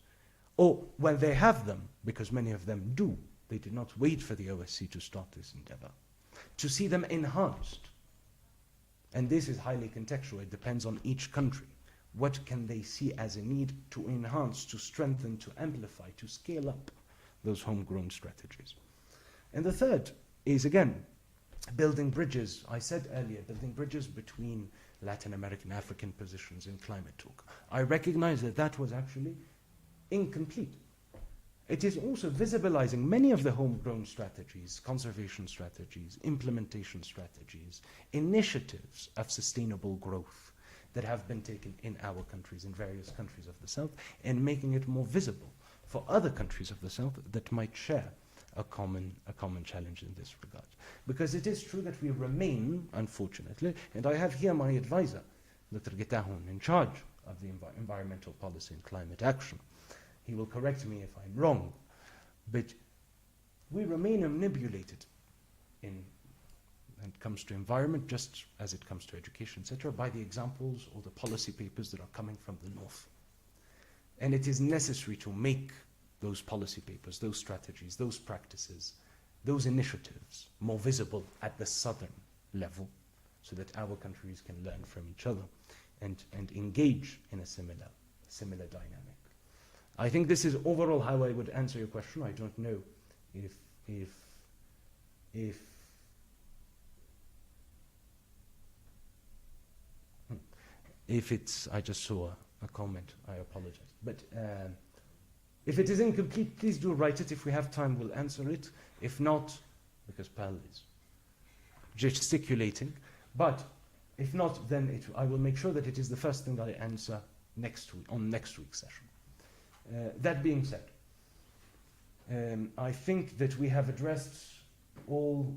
or when they have them, because many of them do, they did not wait for the OSCE to start this endeavor, to see them enhanced. And this is highly contextual. It depends on each country. What can they see as a need to enhance, to strengthen, to amplify, to scale up those homegrown strategies? And the third is, again, building bridges. I said earlier, building bridges between Latin American, African positions in climate talk. I recognize that that was actually incomplete. It is also visibilizing many of the homegrown strategies, conservation strategies, implementation strategies, initiatives of sustainable growth that have been taken in our countries, in various countries of the South, and making it more visible for other countries of the South that might share a common challenge in this regard. Because it is true that we remain, unfortunately, and I have here my advisor, Dr. Getahun, in charge of the environmental policy and climate action. He will correct me if I'm wrong, but we remain manipulated when it comes to environment, just as it comes to education, etc., by the examples or the policy papers that are coming from the North. And it is necessary to make those policy papers, those strategies, those practices, those initiatives more visible at the southern level, so that our countries can learn from each other and engage in a similar dynamic. I think this is overall how I would answer your question. I don't know if it's, I just saw a comment, I apologize. But if it is incomplete, please do write it. If we have time, we'll answer it. If not, because Pal is gesticulating, but if not, then I will make sure that it is the first thing I answer next week, on next week's session. That being said, I think that we have addressed all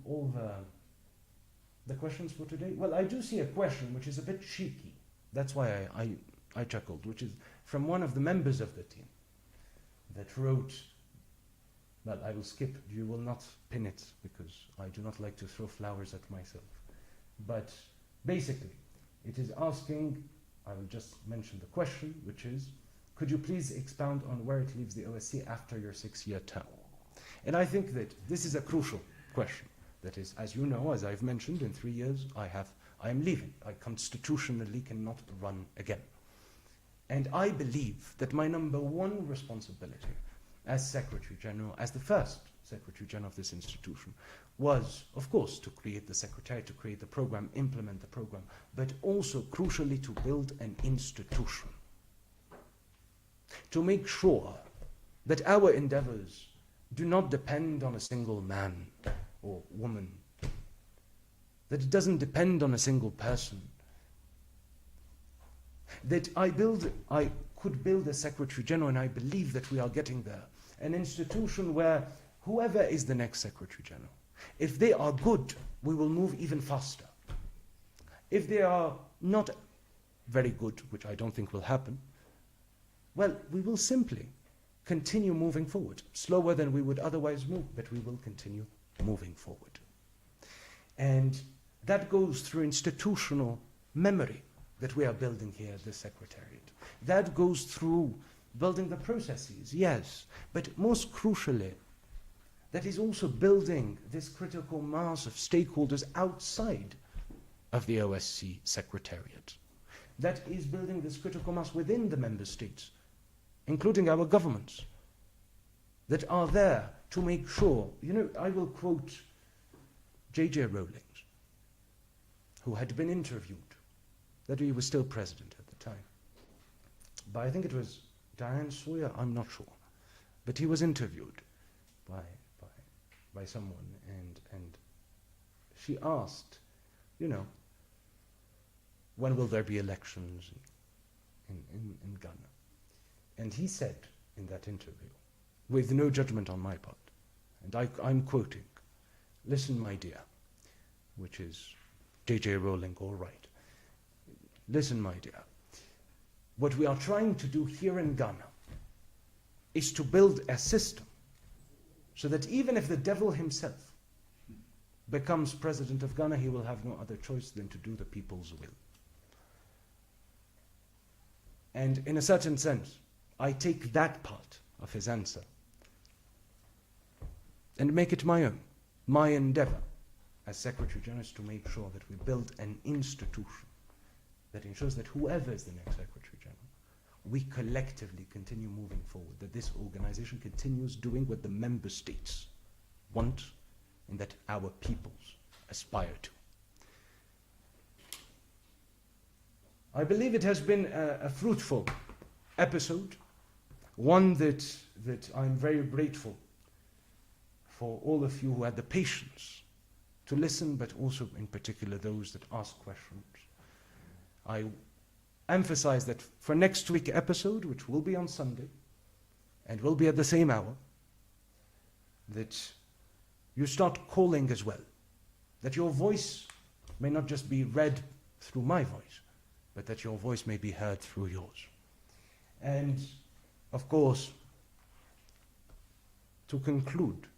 the questions for today. Well, I do see a question which is a bit cheeky. That's why I chuckled, which is from one of the members of the team that wrote, well, I will skip, you will not pin it because I do not like to throw flowers at myself. But basically, it is asking, I will just mention the question, which is, could you please expound on where it leaves the OSCE after your 6-year term? And I think that this is a crucial question. That is, as you know, as I've mentioned, in 3 years, I am leaving. I constitutionally cannot run again. And I believe that my number one responsibility as Secretary General, as the first Secretary General of this institution, was, of course, to create the Secretariat, to create the program, implement the program, but also, crucially, to build an institution. To make sure that our endeavors do not depend on a single man or woman, that it doesn't depend on a single person, that I could build a Secretary General, and I believe that we are getting there, an institution where whoever is the next Secretary General, if they are good, we will move even faster. If they are not very good, which I don't think will happen, well, we will simply continue moving forward, slower than we would otherwise move, but we will continue moving forward. And that goes through institutional memory that we are building here at the Secretariat. That goes through building the processes, yes, but most crucially, that is also building this critical mass of stakeholders outside of the OSCE Secretariat. That is building this critical mass within the member states, including our governments. that are there to make sure, I will quote J.J. Rowling, who had been interviewed, that he was still president at the time. But I think it was Diane Sawyer, I'm not sure. But he was interviewed by someone, and she asked, when will there be elections in Ghana? And he said in that interview, with no judgment on my part, and I'm quoting, "Listen, my dear," which is J.J. Rowling, all right. "Listen, my dear, what we are trying to do here in Ghana is to build a system so that even if the devil himself becomes president of Ghana, he will have no other choice than to do the people's will." And in a certain sense, I take that part of his answer and make it my own. My endeavor as Secretary General is to make sure that we build an institution that ensures that whoever is the next Secretary General, we collectively continue moving forward, that this organization continues doing what the member states want and that our peoples aspire to. I believe it has been a fruitful episode, one that I'm very grateful for all of you who had the patience to listen, but also in particular those that ask questions. I emphasize that for next week's episode, which will be on Sunday, and will be at the same hour, that you start calling as well, that your voice may not just be read through my voice, but that your voice may be heard through yours. And, of course, to conclude,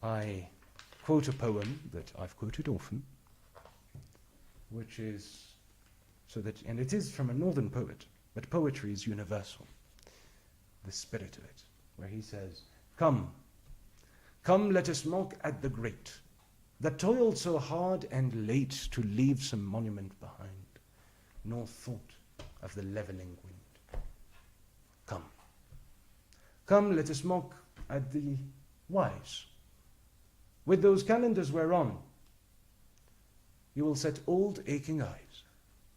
I quote a poem that I've quoted often, which is, and it is from a northern poet, but poetry is universal, the spirit of it, where he says, "Come, come, let us mock at the great, that toiled so hard and late to leave some monument behind, nor thought of the levelling wind. Come, come, let us mock at the wise, with those calendars whereon you will set old aching eyes."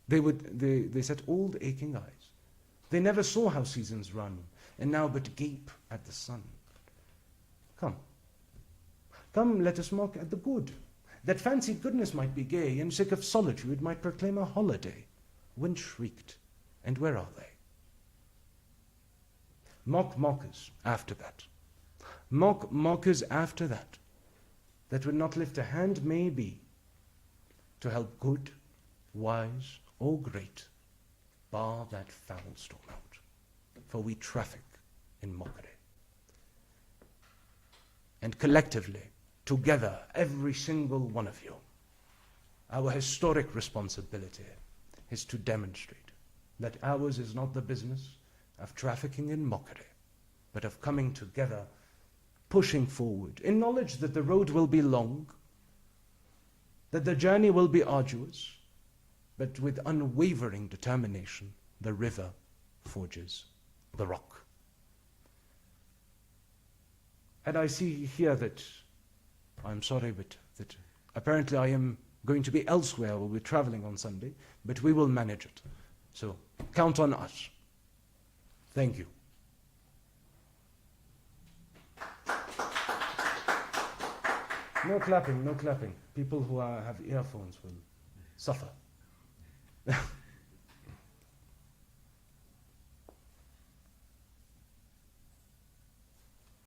They set old aching eyes. They never saw how seasons run, and now but gape at the sun. Come, come, let us mock at the good, that fancied goodness might be gay, and sick of solitude might proclaim a holiday. When shrieked, and where are they? Mock mockers after that. Mock mockers after that, that would not lift a hand maybe to help good, wise, or great, bar that foul storm out, for we traffic in mockery. And collectively, together, every single one of you, our historic responsibility is to demonstrate that ours is not the business of trafficking in mockery, but of coming together, pushing forward, in knowledge that the road will be long, that the journey will be arduous, but with unwavering determination, the river forges the rock. And I see here that, I'm sorry, but that apparently I am going to be elsewhere. We'll be traveling on Sunday, but we will manage it. So count on us. Thank you. No clapping, no clapping. People who have earphones will suffer.